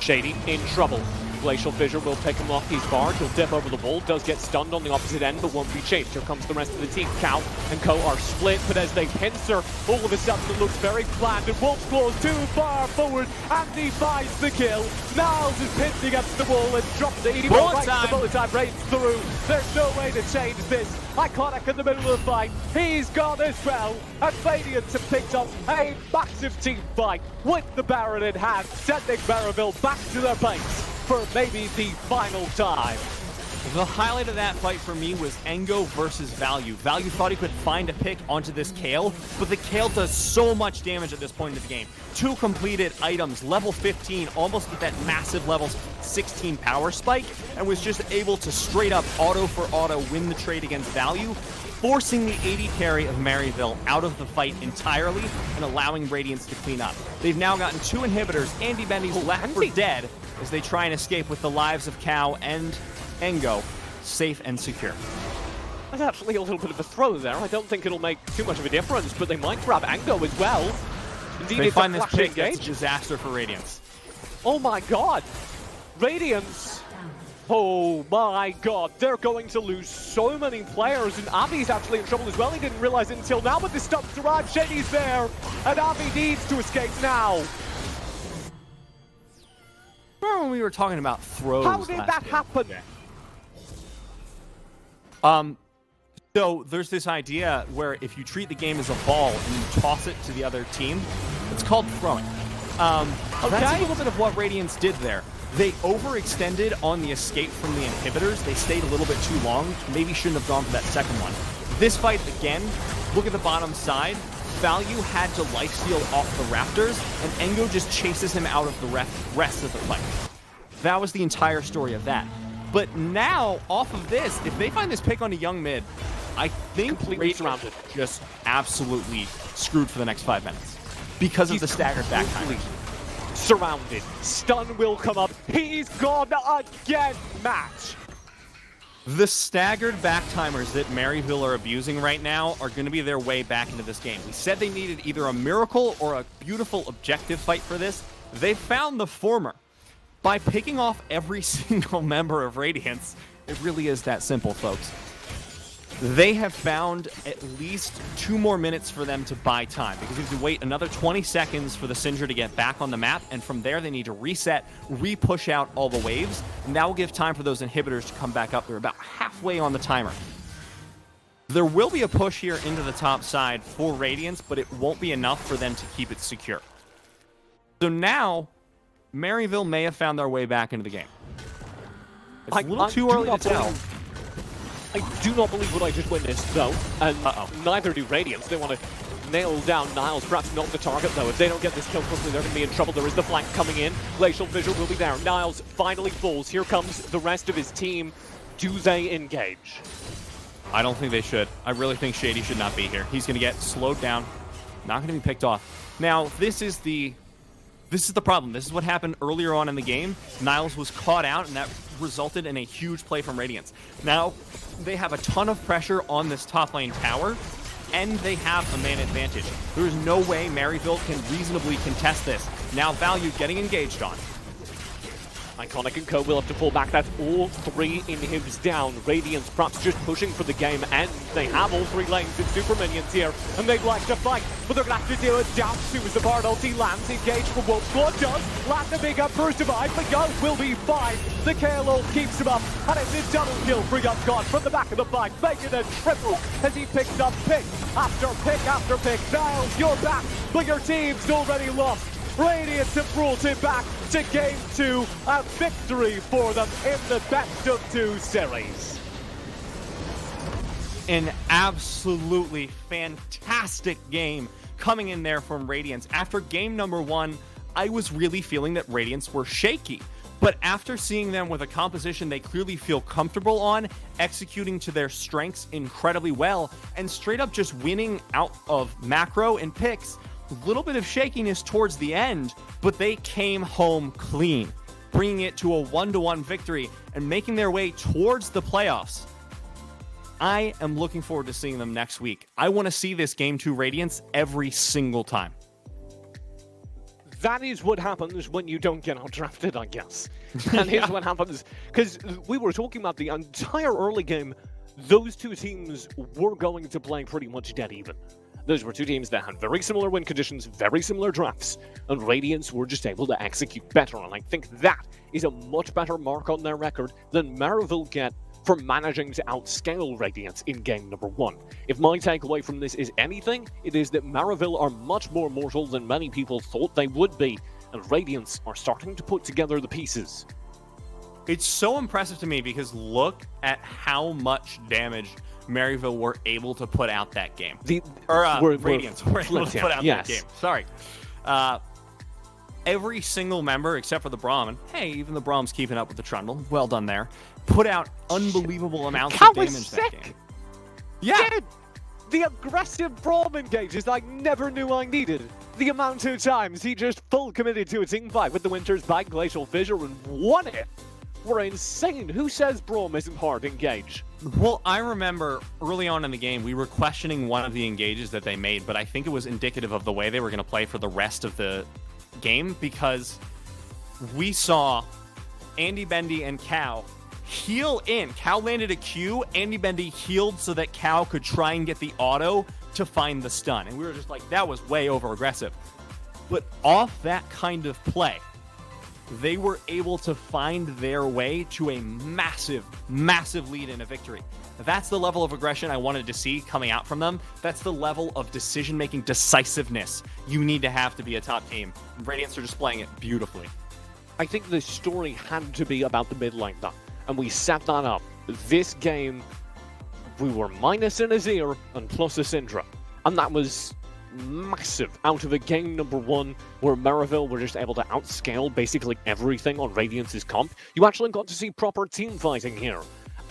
[SPEAKER 1] Shady in trouble. Glacial Fissure will pick him off. He's barred. He'll dip over the wall. Does get stunned on the opposite end, but won't be chased. Here comes the rest of the team. Cal and Co are split, but as they pincer, all of a sudden it looks very planned. And Wolfsclaw's too far forward, and he finds the kill. Niles is pinned against the wall and drops the 80 right as the bullet time rains through. There's no way to change this. Iconic in the middle of the fight. He's gone as well. And Radiance have picked up a massive team fight with the Baron in hand, sending Maryville back to their base for maybe the final time.
[SPEAKER 2] The highlight of that fight for me was Engo versus Value. Value thought he could find a pick onto this Kale, but the Kale does so much damage at this point of the game. 2 completed items, level 15, almost with that massive level 16 power spike, and was just able to straight up auto for auto win the trade against Value, forcing the 80 carry of Maryville out of the fight entirely and allowing Radiance to clean up. They've now gotten 2 inhibitors. Andy Bendy's left for dead as they try and escape with the lives of Cow and Engo safe and secure.
[SPEAKER 1] That's actually a little bit of a throw there. I don't think it'll make too much of a difference, but they might grab Engo as well. Indeed,
[SPEAKER 2] they
[SPEAKER 1] it's
[SPEAKER 2] find
[SPEAKER 1] a
[SPEAKER 2] this pick,
[SPEAKER 1] engage.
[SPEAKER 2] that's a disaster for Radiance.
[SPEAKER 1] Oh my god! Radiance Oh my god, they're going to lose so many players, and Avi's actually in trouble as well. He didn't realize it until now, but the stunts arrive. Shady's there, and Avi needs to escape now.
[SPEAKER 2] Remember when we were talking about throws?
[SPEAKER 1] How did that happen?
[SPEAKER 2] So there's this idea where if you treat the game as a ball and you toss it to the other team, it's called throwing. That's a little bit of what Radiance did there. They overextended on the escape from the inhibitors. They stayed a little bit too long. Maybe shouldn't have gone for that second one. This fight, again, look at the bottom side. Value had to lifesteal off the Raptors, and Engo just chases him out of the rest of the fight. That was the entire story of that. But now, off of this, if they find this pick on a young mid, I think
[SPEAKER 1] completely surrounded,
[SPEAKER 2] just absolutely screwed for the next 5 minutes because of the staggered back timing.
[SPEAKER 1] Surrounded. Stun will come up. He's gone again, match.
[SPEAKER 2] The staggered back timers that Maryville are abusing right now are going to be their way back into this game. We said they needed either a miracle or a beautiful objective fight for this. They found the former. By picking off every single member of Radiance, it really is that simple, folks. They have found at least 2 more minutes for them to buy time, because you have to wait another 20 seconds for the Syndra to get back on the map, and from there they need to reset, re-push out all the waves, and that will give time for those inhibitors to come back up. They're about halfway on the timer. There will be a push here into the top side for Radiance, but it won't be enough for them to keep it secure. So now, Maryville may have found their way back into the game. It's a little too early to tell.
[SPEAKER 1] I do not believe what I just witnessed, though, and neither do Radiance. They want to nail down Niles, perhaps not the target, though. If they don't get this kill quickly, they're going to be in trouble. There is the flank coming in. Glacial Fissure will be there. Niles finally falls. Here comes the rest of his team. Do they engage?
[SPEAKER 2] I don't think they should. I really think Shady should not be here. He's going to get slowed down, not going to be picked off. Now, this is the problem. This is what happened earlier on in the game. Niles was caught out, and that resulted in a huge play from Radiance. Now, they have a ton of pressure on this top lane tower, and they have a man advantage. There's no way Maryville can reasonably contest this. Now Value getting engaged on.
[SPEAKER 1] Iconic and Co will have to fall back. That's all 3 inhibs down. Radiance perhaps just pushing for the game, and they have all 3 lanes and super minions here, and they'd like to fight, but they're going to have to do it down to as the Bard ulti lands. Engaged for Wolf Squad does land a big up burst divide, but Go will be fine. The KLO keeps him up, and it's a double kill for Young God from the back of the fight, making a triple as he picks up pick after pick after pick. Niles, you're back, but your team's already lost. Radiance have brought it back to Game 2, a victory for them in the best of 2 series.
[SPEAKER 2] An absolutely fantastic game coming in there from Radiance. After game number 1, I was really feeling that Radiance were shaky. But after seeing them with a composition they clearly feel comfortable on, executing to their strengths incredibly well, and straight up just winning out of macro and picks, a little bit of shakiness towards the end, but they came home clean, bringing it to a 1-1 victory and making their way towards the playoffs. I am looking forward to seeing them next week. I want to see this Game 2 Radiance every single time.
[SPEAKER 1] That is what happens when you don't get outdrafted, I guess. And here's what happens, because we were talking about the entire early game, those 2 teams were going to play pretty much dead even. Those were 2 teams that had very similar win conditions, very similar drafts, and Radiance were just able to execute better. And I think that is a much better mark on their record than Maryville get for managing to outscale Radiance in game number 1. If my takeaway from this is anything, it is that Maryville are much more mortal than many people thought they would be, and Radiance are starting to put together the pieces.
[SPEAKER 2] It's so impressive to me because look at how much damage Maryville were able to put out that game. Radiance were able to put out that game. Sorry. Every single member, except for the Braum, and hey, even the Braum's keeping up with the Trundle. Well done there. Put out unbelievable amounts of damage that game. Yeah!
[SPEAKER 1] Dude, the aggressive Braum engages I never knew I needed. The amount of times he just full committed to a team fight with the Winters by Glacial Fissure and won it were insane. Who says Braum isn't hard to engage?
[SPEAKER 2] Well, I remember early on in the game, we were questioning one of the engages that they made, but I think it was indicative of the way they were going to play for the rest of the game, because we saw Andy, Bendy, and Cow heal in. Cal landed a Q. Andy Bendy healed so that Cal could try and get the auto to find the stun. And we were just like, that was way over aggressive. But off that kind of play, they were able to find their way to a massive, massive lead in a victory. That's the level of aggression I wanted to see coming out from them. That's the level of decision-making decisiveness you need to have to be a top team. Radiance are displaying it beautifully.
[SPEAKER 1] I think the story had to be about the mid lane, though, and we set that up. This game, we were minus an Azir and plus a Syndra, and that was massive out of a game number one where Maryville were just able to outscale basically everything on Radiance's comp. You actually got to see proper team fighting here.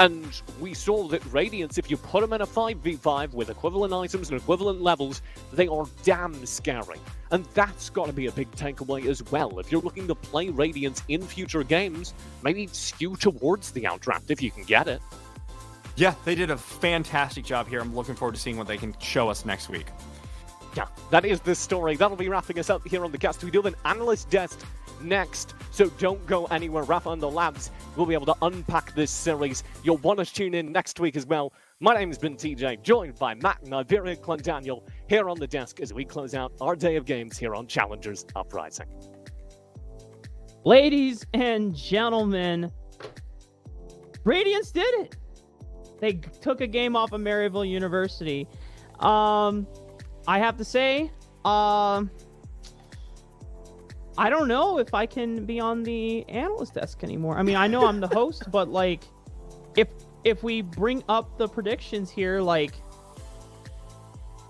[SPEAKER 1] And we saw that Radiance, if you put them in a 5v5 with equivalent items and equivalent levels, they are damn scary. And that's got to be a big takeaway as well. If you're looking to play Radiance in future games, maybe skew towards the outdraft if you can get it.
[SPEAKER 2] Yeah, they did a fantastic job here. I'm looking forward to seeing what they can show us next week.
[SPEAKER 1] Yeah, that is the story. That'll be wrapping us up here on the cast. We do have an analyst desk next, so don't go anywhere. Rafa and the lads will be able to unpack this series. You'll want to tune in next week as well. My name's been TJ, joined by Matt and Iberia Clendaniel here on the desk as we close out our day of games here on Challengers Uprising.
[SPEAKER 3] Ladies and gentlemen, Radiance did it. They took a game off of Maryville University. I have to say, I don't know if I can be on the analyst desk anymore. I mean, I know I'm the host, but like, if we bring up the predictions here, like,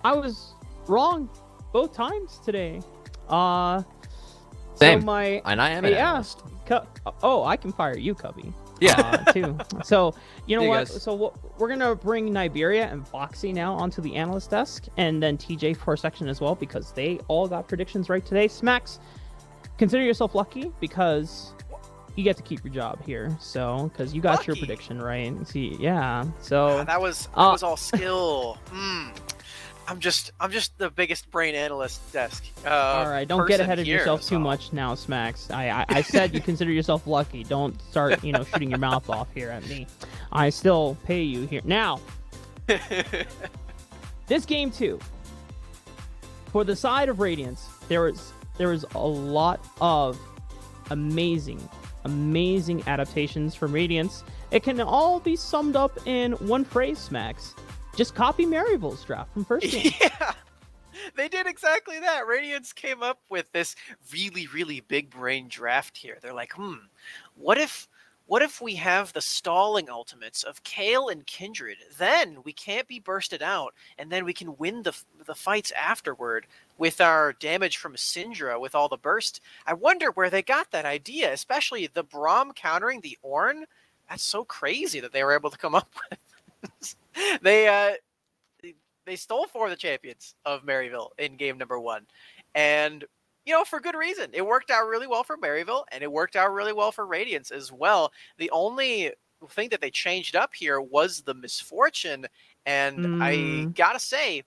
[SPEAKER 3] I was wrong both times today.
[SPEAKER 4] Same.
[SPEAKER 3] So
[SPEAKER 4] And I am an analyst.
[SPEAKER 3] I can fire you, Cubby.
[SPEAKER 4] Yeah.
[SPEAKER 3] Too. So, you know
[SPEAKER 4] Hey,
[SPEAKER 3] what?
[SPEAKER 4] guys.
[SPEAKER 3] So we're going to bring Niberia and Foxy now onto the analyst desk, and then TJ for a section as well, because they all got predictions right today. Smacks, consider yourself lucky because you get to keep your job here. So, because you got your
[SPEAKER 5] Lucky?
[SPEAKER 3] prediction right. See, yeah. So
[SPEAKER 5] That was all skill. I'm just the biggest brain analyst desk.
[SPEAKER 3] all right, don't get
[SPEAKER 5] person
[SPEAKER 3] ahead of
[SPEAKER 5] here,
[SPEAKER 3] yourself too
[SPEAKER 5] so.
[SPEAKER 3] much now, Smacks. I said you consider yourself lucky. Don't start, shooting your mouth off here at me. I still pay you here. Now, this game too. For the side of Radiance, there is a lot of amazing adaptations from Radiance. It can all be summed up in one phrase, Smacks. Just copy Maryville's draft from first game.
[SPEAKER 5] Yeah, they did exactly that. Radiance came up with this really, really big brain draft here. They're like, what if we have the stalling ultimates of Kale and Kindred? Then we can't be bursted out, and then we can win the fights afterward with our damage from Syndra with all the burst. I wonder where they got that idea, especially the Braum countering the Ornn. That's so crazy that they were able to come up with. They stole 4 of the champions of Maryville in game number 1, and for good reason. It worked out really well for Maryville, and it worked out really well for Radiance as well. The only thing that they changed up here was the misfortune, and I gotta say,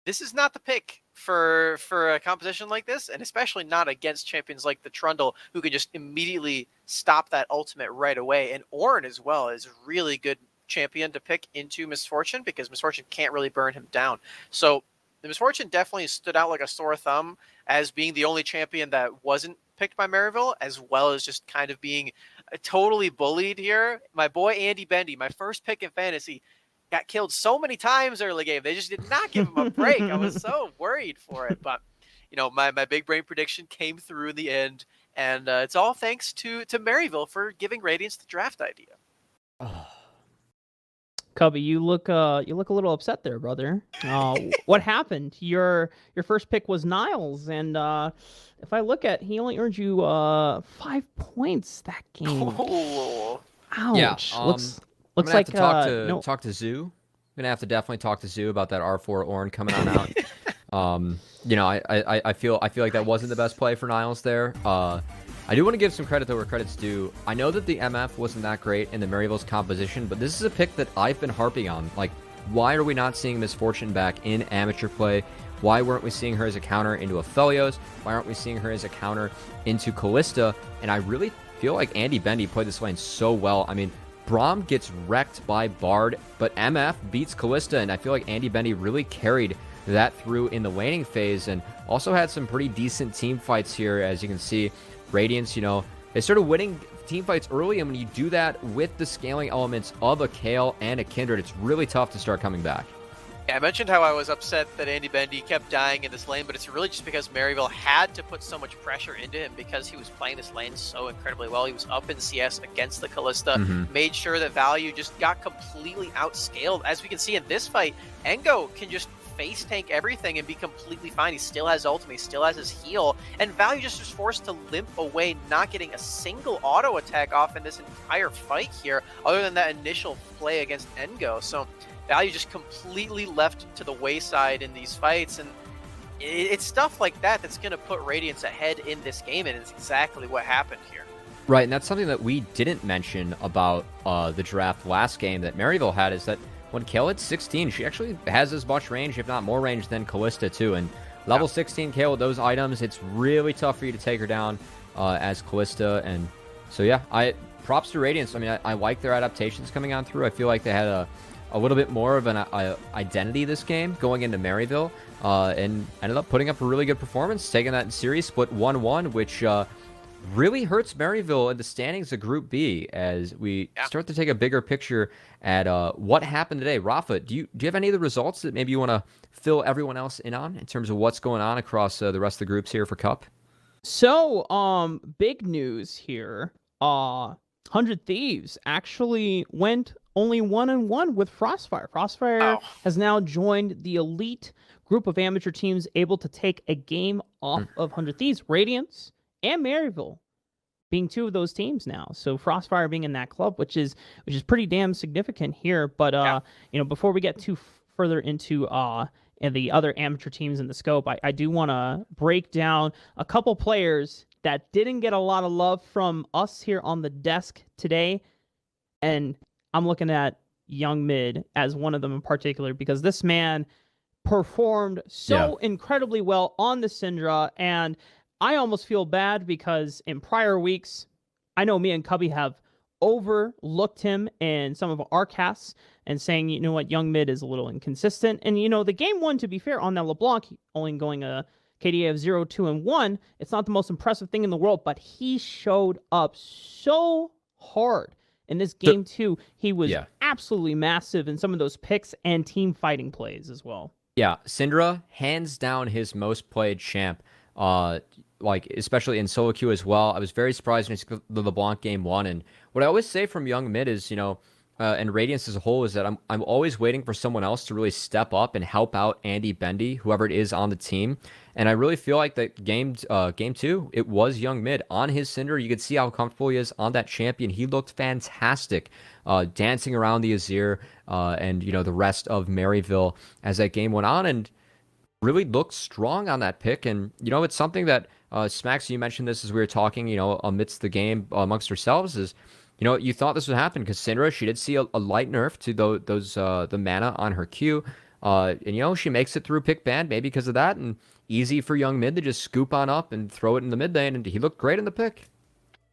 [SPEAKER 5] this is not the pick for a composition like this, and especially not against champions like the Trundle, who can just immediately stop that ultimate right away. And Ornn as well is a really good champion to pick into Misfortune, because Misfortune can't really burn him down. So the Misfortune definitely stood out like a sore thumb as being the only champion that wasn't picked by Maryville, as well as just kind of being totally bullied here. My boy Andy Bendy, my first pick in fantasy, got killed so many times early game. They just did not give him a break. I was so worried for it. But, my big brain prediction came through in the end. And it's all thanks to Maryville for giving Radiance the draft idea.
[SPEAKER 3] Cubby, you look a little upset there, brother. What happened? Your first pick was Niles, and if I look at, he only earned you 5 points that game.
[SPEAKER 5] Oh.
[SPEAKER 3] Ouch.
[SPEAKER 4] Yeah,
[SPEAKER 3] looks
[SPEAKER 4] I'm gonna
[SPEAKER 3] like
[SPEAKER 4] have to
[SPEAKER 3] no.
[SPEAKER 4] talk to Zoo. I'm gonna have to definitely talk to Zoo about that R4 Ornn coming on out. I feel like that wasn't the best play for Niles there. I do want to give some credit though where credit's due. I know that the MF wasn't that great in the Maryville's composition, but this is a pick that I've been harping on. Like, why are we not seeing Misfortune back in amateur play? Why weren't we seeing her as a counter into Aphelios? Why aren't we seeing her as a counter into Callista? And I really feel like Andy Bendy played this lane so well. I mean, Braum gets wrecked by Bard, but MF beats Callista, and I feel like Andy Bendy really carried that through in the laning phase, and also had some pretty decent team fights here. As you can see, Radiance, they started winning team fights early, and when you do that with the scaling elements of a Kayle and a Kindred, it's really tough to start coming back.
[SPEAKER 5] Yeah, I mentioned how I was upset that Andy Bendy kept dying in this lane, but it's really just because Maryville had to put so much pressure into him because he was playing this lane so incredibly well. He was up in CS against the Callista, made sure that Value just got completely outscaled. As we can see in this fight, Engo can just face tank everything and be completely fine. He still has ultimate, he still has his heal, and Value just was forced to limp away, not getting a single auto attack off in this entire fight here, other than that initial play against Engo. So Value just completely left to the wayside in these fights, and it's stuff like that that's going to put Radiance ahead in this game, and it's exactly what happened here.
[SPEAKER 4] Right, and that's something that we didn't mention about the draft last game that Maryville had, is that when Kayle hits 16, she actually has as much range, if not more range, than Callista too. And level 16 Kayle with those items, it's really tough for you to take her down as Callista. And so yeah, props to Radiance. I mean, I like their adaptations coming on through. I feel like they had a little bit more of an identity this game going into Maryville, and ended up putting up a really good performance, taking that in series, split 1-1, which really hurts Maryville in the standings of Group B as we start to take a bigger picture at what happened today. Rafa, do you have any of the results that maybe you want to fill everyone else in on in terms of what's going on across the rest of the groups here for Cup?
[SPEAKER 3] So, big news here. 100 Thieves actually went only 1-1 with Frostfire. Frostfire has now joined the elite group of amateur teams able to take a game off of 100 Thieves. Radiance and Maryville being two of those teams now. So Frostfire being in that club, which is pretty damn significant here. But before we get too further into and the other amateur teams in the scope, I do want to break down a couple players that didn't get a lot of love from us here on the desk today. And I'm looking at Young Mid as one of them in particular, because this man performed so incredibly well on the Syndra, and I almost feel bad because in prior weeks, I know me and Cubby have overlooked him in some of our casts and saying, you know what, Young Mid is a little inconsistent. And, the game one, to be fair, on that LeBlanc, only going a KDA of 0, 2, and 1, it's not the most impressive thing in the world, but he showed up so hard. In this game, too, he was absolutely massive in some of those picks and team fighting plays as well.
[SPEAKER 4] Yeah, Syndra, hands down his most played champ. Especially in solo queue as well. I was very surprised when the LeBlanc game won. And what I always say from Young Mid is, and Radiance as a whole, is that I'm always waiting for someone else to really step up and help out Andy Bendy, whoever it is on the team. And I really feel like that game 2, it was Young Mid on his Syndra. You could see how comfortable he is on that champion. He looked fantastic, dancing around the Azir and the rest of Maryville as that game went on, and really looked strong on that pick. And it's something that Smacks, you mentioned this as we were talking, amidst the game amongst ourselves, is you thought this would happen because Syndra, she did see a light nerf to the mana on her Q, and she makes it through pick ban maybe because of that, and easy for Young Mid to just scoop on up and throw it in the mid lane, and he looked great in the pick.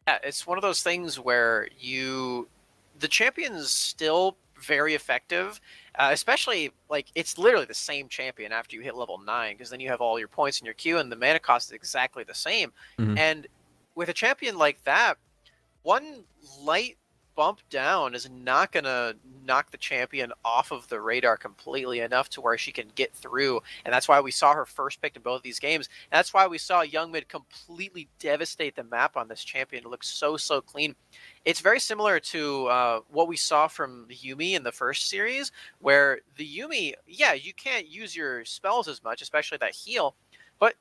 [SPEAKER 5] Yeah, it's one of those things where the champion's still very effective, especially it's literally the same champion after you hit level 9, because then you have all your points in your queue and the mana cost is exactly the same. And with a champion like that, one light bump down is not going to knock the champion off of the radar completely enough to where she can get through. And that's why we saw her first picked in both of these games. And that's why we saw Young Mid completely devastate the map on this champion. It looks so clean. It's very similar to what we saw from the Yuumi in the first series, where the Yuumi, you can't use your spells as much, especially that heal, but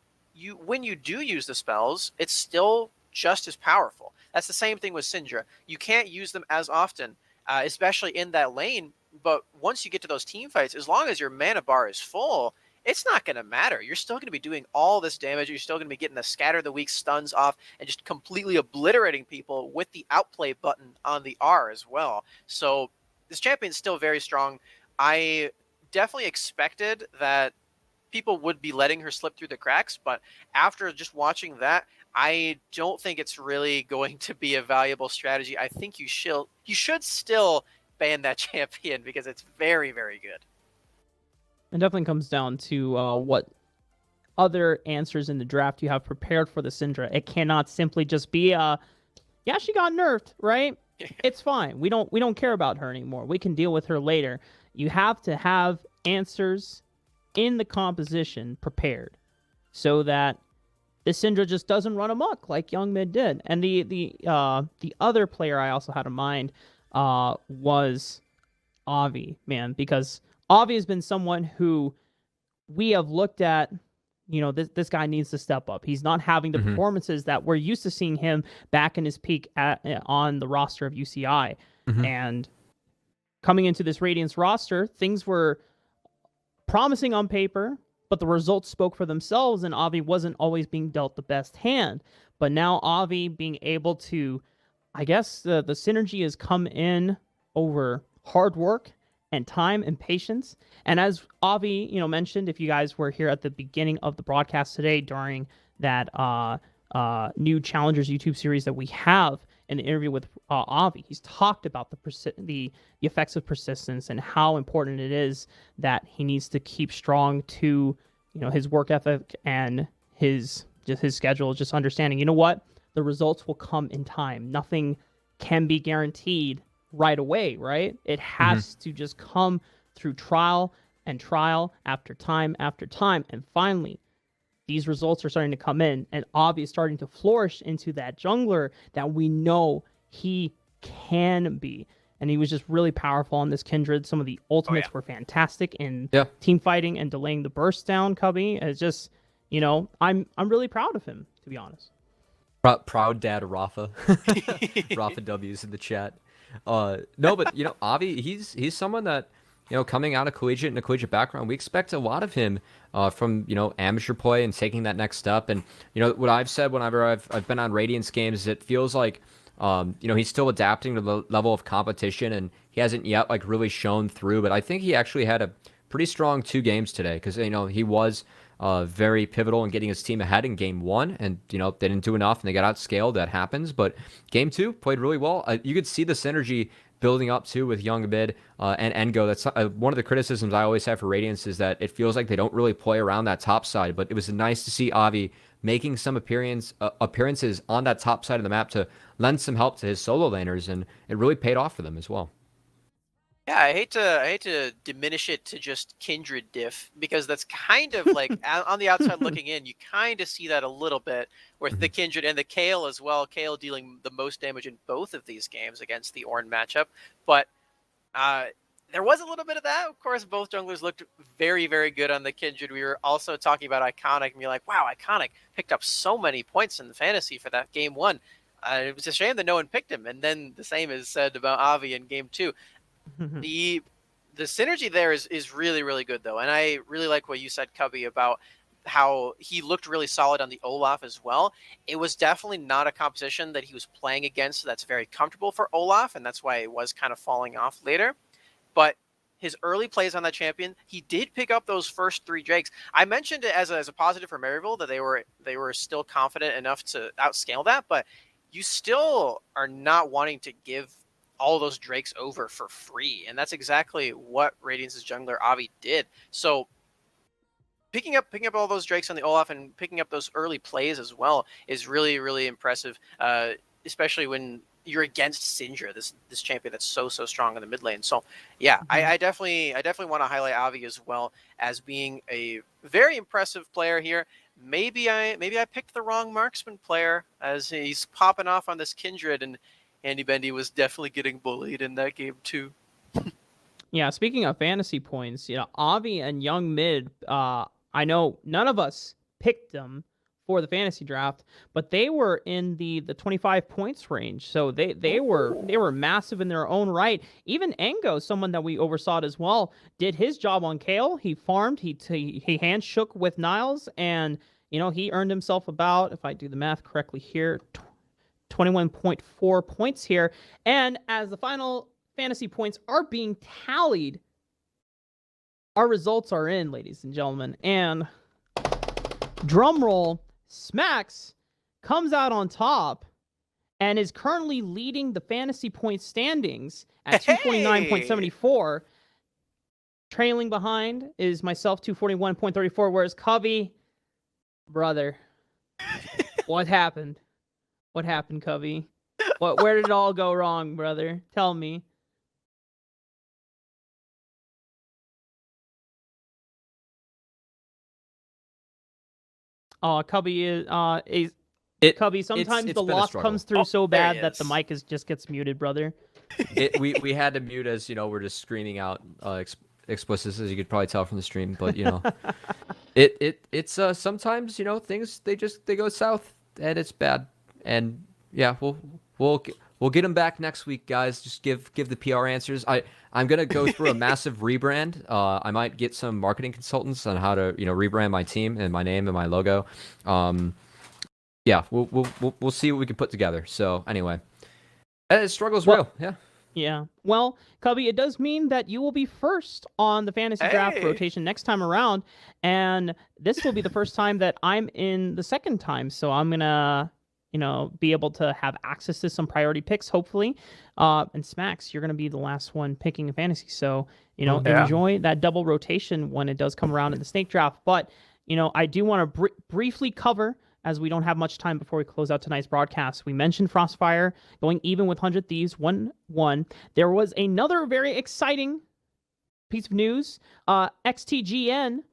[SPEAKER 5] when you do use the spells, it's still just as powerful. That's the same thing with Syndra. You can't use them as often, especially in that lane, but once you get to those team fights, as long as your mana bar is full, it's not going to matter. You're still going to be doing all this damage. You're still going to be getting the scatter the weak stuns off and just completely obliterating people with the outplay button on the R as well. So this champion is still very strong. I definitely expected that people would be letting her slip through the cracks, but after just watching that, I don't think it's really going to be a valuable strategy. I think you should still ban that champion because it's very, very good.
[SPEAKER 3] It definitely comes down to what other answers in the draft you have prepared for the Syndra. It cannot simply just be yeah, she got nerfed, right? It's fine. We don't care about her anymore. We can deal with her later. You have to have answers in the composition prepared so that the Syndra just doesn't run amok like Young Mid did. And the other player I also had in mind was Avi, man, because Avi has been someone who we have looked at, this guy needs to step up. He's not having the performances that we're used to seeing him back in his peak on the roster of UCI. And coming into this Radiance roster, things were promising on paper, but the results spoke for themselves, and Avi wasn't always being dealt the best hand. But now Avi being able to, I guess the synergy has come in over hard work and time and patience. And as Avi, mentioned, if you guys were here at the beginning of the broadcast today during that new Challengers YouTube series that we have in the interview with Avi, he's talked about the effects of persistence and how important it is that he needs to keep strong to his work ethic and his schedule, just understanding, the results will come in time. Nothing can be guaranteed right away, right? It has to just come through trial after time after time. And finally, these results are starting to come in, and Avi is starting to flourish into that jungler that we know he can be. And he was just really powerful on this Kindred. Some of the ultimates were fantastic in team fighting and delaying the burst down. Cubby is just, I'm really proud of him, to be honest.
[SPEAKER 4] Proud dad Rafa. Rafa W's in the chat. No, but Avi, he's someone that coming out of collegiate and a collegiate background, we expect a lot of him from amateur play and taking that next step. And what I've said whenever I've been on Radiance games, it feels like he's still adapting to the level of competition, and he hasn't yet really shown through. But I think he actually had a pretty strong 2 games today, because he was very pivotal in getting his team ahead in game 1, and they didn't do enough and they got outscaled. That happens. But game 2 played really well. You could see the synergy building up too with Young Mid and Engo. That's one of the criticisms I always have for Radiance, is that it feels like they don't really play around that top side. But it was nice to see Avi making some appearances on that top side of the map to lend some help to his solo laners, and it really paid off for them as well.
[SPEAKER 5] Yeah, I hate to diminish it to just Kindred diff, because that's kind of like on the outside looking in, you kind of see that a little bit with the Kindred and the Kayle as well. Kayle dealing the most damage in both of these games against the Ornn matchup, but there was a little bit of that. Of course, both junglers looked very, very good on the Kindred. We were also talking about Iconic and be like, wow, Iconic picked up so many points in the fantasy for that game 1. It was a shame that no one picked him, and then the same is said about Avi in game 2. The synergy there is really, really good, though. And I really like what you said, Cubby, about how he looked really solid on the Olaf as well. It was definitely not a composition that he was playing against that's very comfortable for Olaf, and that's why it was kind of falling off later. But his early plays on that champion, he did pick up those first 3 Drakes. I mentioned it as a positive for Maryville, that they were still confident enough to outscale that, but you still are not wanting to give all those Drakes over for free, and that's exactly what Radiance's jungler Avi did. So picking up all those Drakes on the Olaf and picking up those early plays as well is really, really impressive, especially when you're against Syndra, this champion that's so strong in the mid lane. So yeah, I definitely want to highlight Avi as well as being a very impressive player here. Maybe I picked the wrong marksman player, as he's popping off on this Kindred, and Andy Bendy was definitely getting bullied in that game too.
[SPEAKER 3] Yeah, speaking of fantasy points, Avi and Young Mid, I know none of us picked them for the fantasy draft, but they were in the 25 points range. So they were massive in their own right. Even Engo, someone that we oversaw as well, did his job on Kayle. He farmed, he hand shook with Niles, and he earned himself about, if I do the math correctly here, 21.4 points here. And as the final fantasy points are being tallied, our results are in, ladies and gentlemen. And drum roll, Smacks comes out on top and is currently leading the fantasy point standings at 249.74. Trailing behind is myself, 241.34, whereas Covey, brother, what happened? What happened, Covey? Where did it all go wrong, brother? Tell me. Oh, Cubby is Cubby. Sometimes
[SPEAKER 4] it's
[SPEAKER 3] the
[SPEAKER 4] been a
[SPEAKER 3] loss
[SPEAKER 4] struggle.
[SPEAKER 3] comes through so
[SPEAKER 5] there
[SPEAKER 3] bad
[SPEAKER 5] he
[SPEAKER 3] that the
[SPEAKER 5] is.
[SPEAKER 3] mic just gets muted, brother.
[SPEAKER 4] We had to mute as we're just screaming out explicits, as you could probably tell from the stream. But it's sometimes things they go south and it's bad. And yeah, we'll get them back next week, guys. Just give the PR answers. I'm gonna go through a massive rebrand. I might get some marketing consultants on how to rebrand my team and my name and my logo. Yeah, we'll see what we can put together. So anyway, struggle's real. Yeah.
[SPEAKER 3] Yeah. Well, Cubby, it does mean that you will be first on the fantasy draft
[SPEAKER 5] Hey.
[SPEAKER 3] rotation next time around, and this will be the first time that I'm in the second time. So I'm gonna, be able to have access to some priority picks, hopefully. And Smacks, you're gonna be the last one picking a fantasy. So
[SPEAKER 5] Yeah.
[SPEAKER 3] enjoy that double rotation when it does come around in the snake draft. But I do want to briefly cover, as we don't have much time before we close out tonight's broadcast. We mentioned Frostfire going even with 100 Thieves, 1-1. There was another very exciting piece of news. XTGN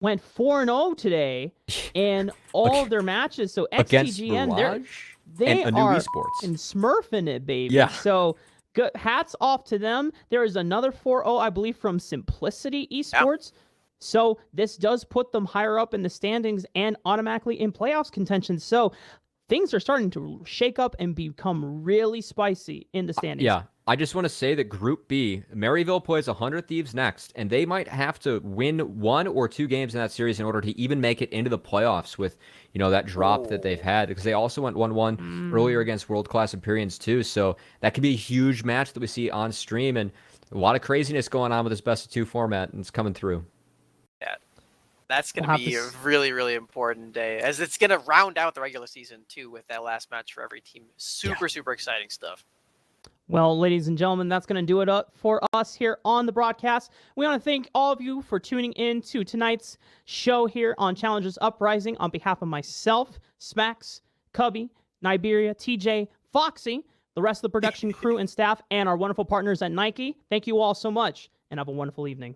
[SPEAKER 3] went 4-0 today in all of their matches. So
[SPEAKER 4] Against
[SPEAKER 3] XTGN,
[SPEAKER 4] Mirage
[SPEAKER 3] they
[SPEAKER 4] and a new
[SPEAKER 3] are
[SPEAKER 4] esports.
[SPEAKER 3] in smurfing it, baby.
[SPEAKER 4] Yeah.
[SPEAKER 3] So good, hats off to them. There is another 4-0, I believe, from Simplicity Esports. Yep. So this does put them higher up in the standings and automatically in playoffs contention. So things are starting to shake up and become really spicy in the standings.
[SPEAKER 4] Yeah, I just want to say that Group B, Maryville plays 100 Thieves next, and they might have to win 1 or 2 games in that series in order to even make it into the playoffs with, that drop that they've had, because they also went 1-1 earlier against World Class Empyreans too. So that could be a huge match that we see on stream, and a lot of craziness going on with this best of 2 format, and it's coming through.
[SPEAKER 5] Yeah, that's going to be a really, really important day, as it's going to round out the regular season too with that last match for every team. Super exciting stuff.
[SPEAKER 3] Well, ladies and gentlemen, that's going to do it up for us here on the broadcast. We want to thank all of you for tuning in to tonight's show here on Challengers Uprising. On behalf of myself, Smacks, Cubby, Niberia, TJ, Foxy, the rest of the production crew and staff, and our wonderful partners at Nike, thank you all so much, and have a wonderful evening.